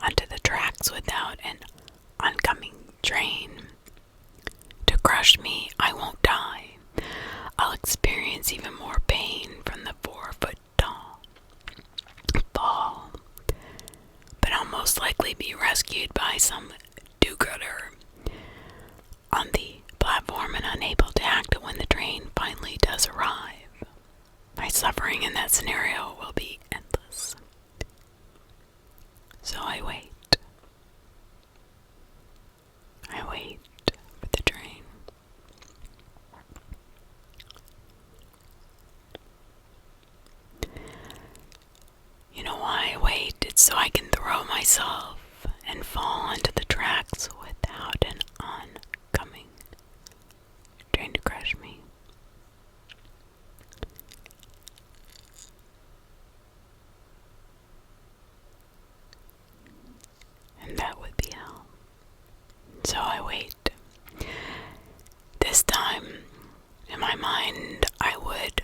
onto the tracks without an oncoming train to crush me? I won't die. I'll experience even more pain from the 4-foot tall fall, but I'll most likely be rescued by some do-gooder on the platform and unable to act when the train finally does arrive. My suffering in that scenario will be endless. So I wait. I wait for the train. You know why I wait? It's so I can throw myself and fall onto the tracks without an oncoming train to crush me. that would be hell. So I wait. This time, in my mind, I would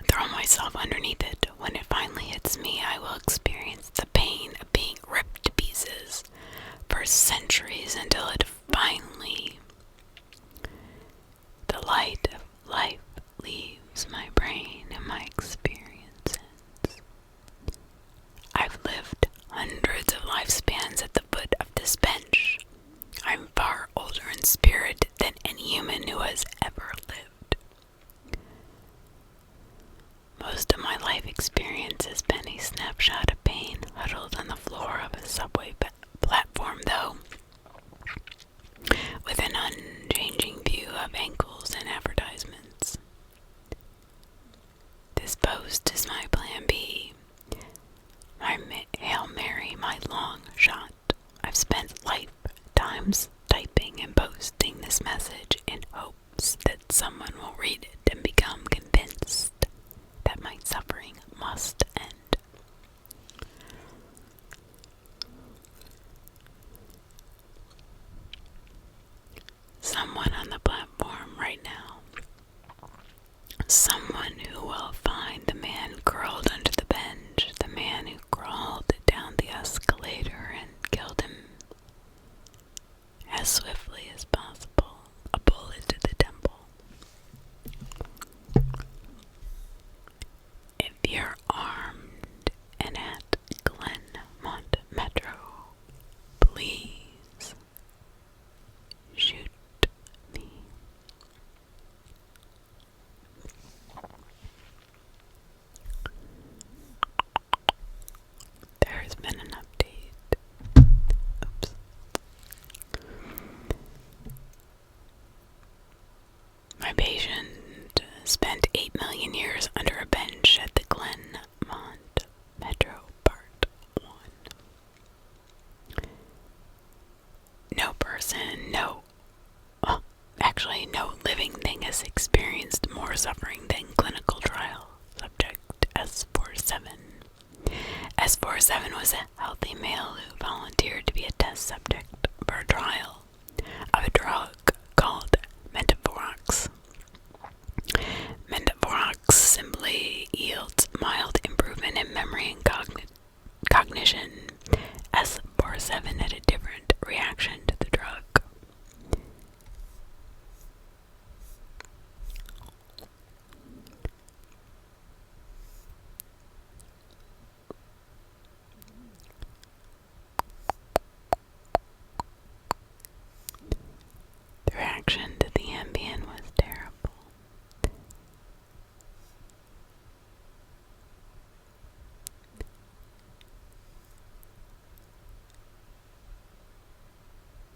throw myself underneath it. When it finally hits me, I will experience the pain of being ripped to pieces for centuries until it finally, the light of life leaves my brain and my experiences. I've lived hundreds of lifespans at the foot of this bench. I'm far older in spirit than any human who has ever lived. Most of my life experience has been a snapshot of pain huddled on the floor of a subway platform, though, with an unchanging view of ankles and advertisements. This post is my plan B, my Hail Mary, my long shot. I've spent lifetimes typing and posting this message in hopes that someone will read it and become convinced that my suffering must end. Someone on the platform right now. Someone who will find the man curled under the bench, the man who crawled down the escalator and killed him as swiftly as possible, a bullet to the temple. If you're armed and at Glenmont Metro, please shoot me. There's been an update. Oops. My patient spent 8 million years under a bench at the Glenmont Metro Part 1. No person, no living thing has experienced more suffering than clinical trial subject S47. S47 was a healthy male who volunteered to be a test subject for a trial of a drug called Mentavorox. Mentavorox simply yields mild improvement in memory and cognition. S47 had a different reaction to the drug. The reaction to the Ambien was terrible.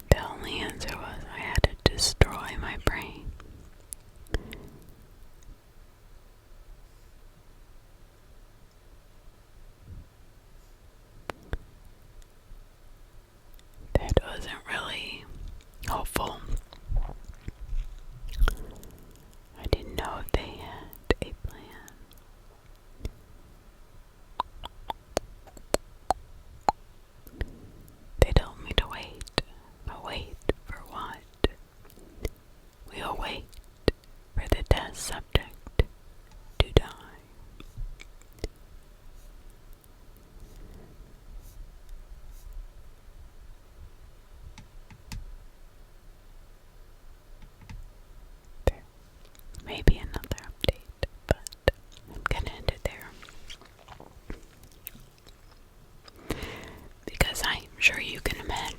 The only answer was I had to destroy my brain. That wasn't really hopeful. I didn't know if they had a plan. They told me to wait, but wait for what? We'll wait for the test subject to die. There may be another update, but I'm gonna end it there. Because I'm sure you can imagine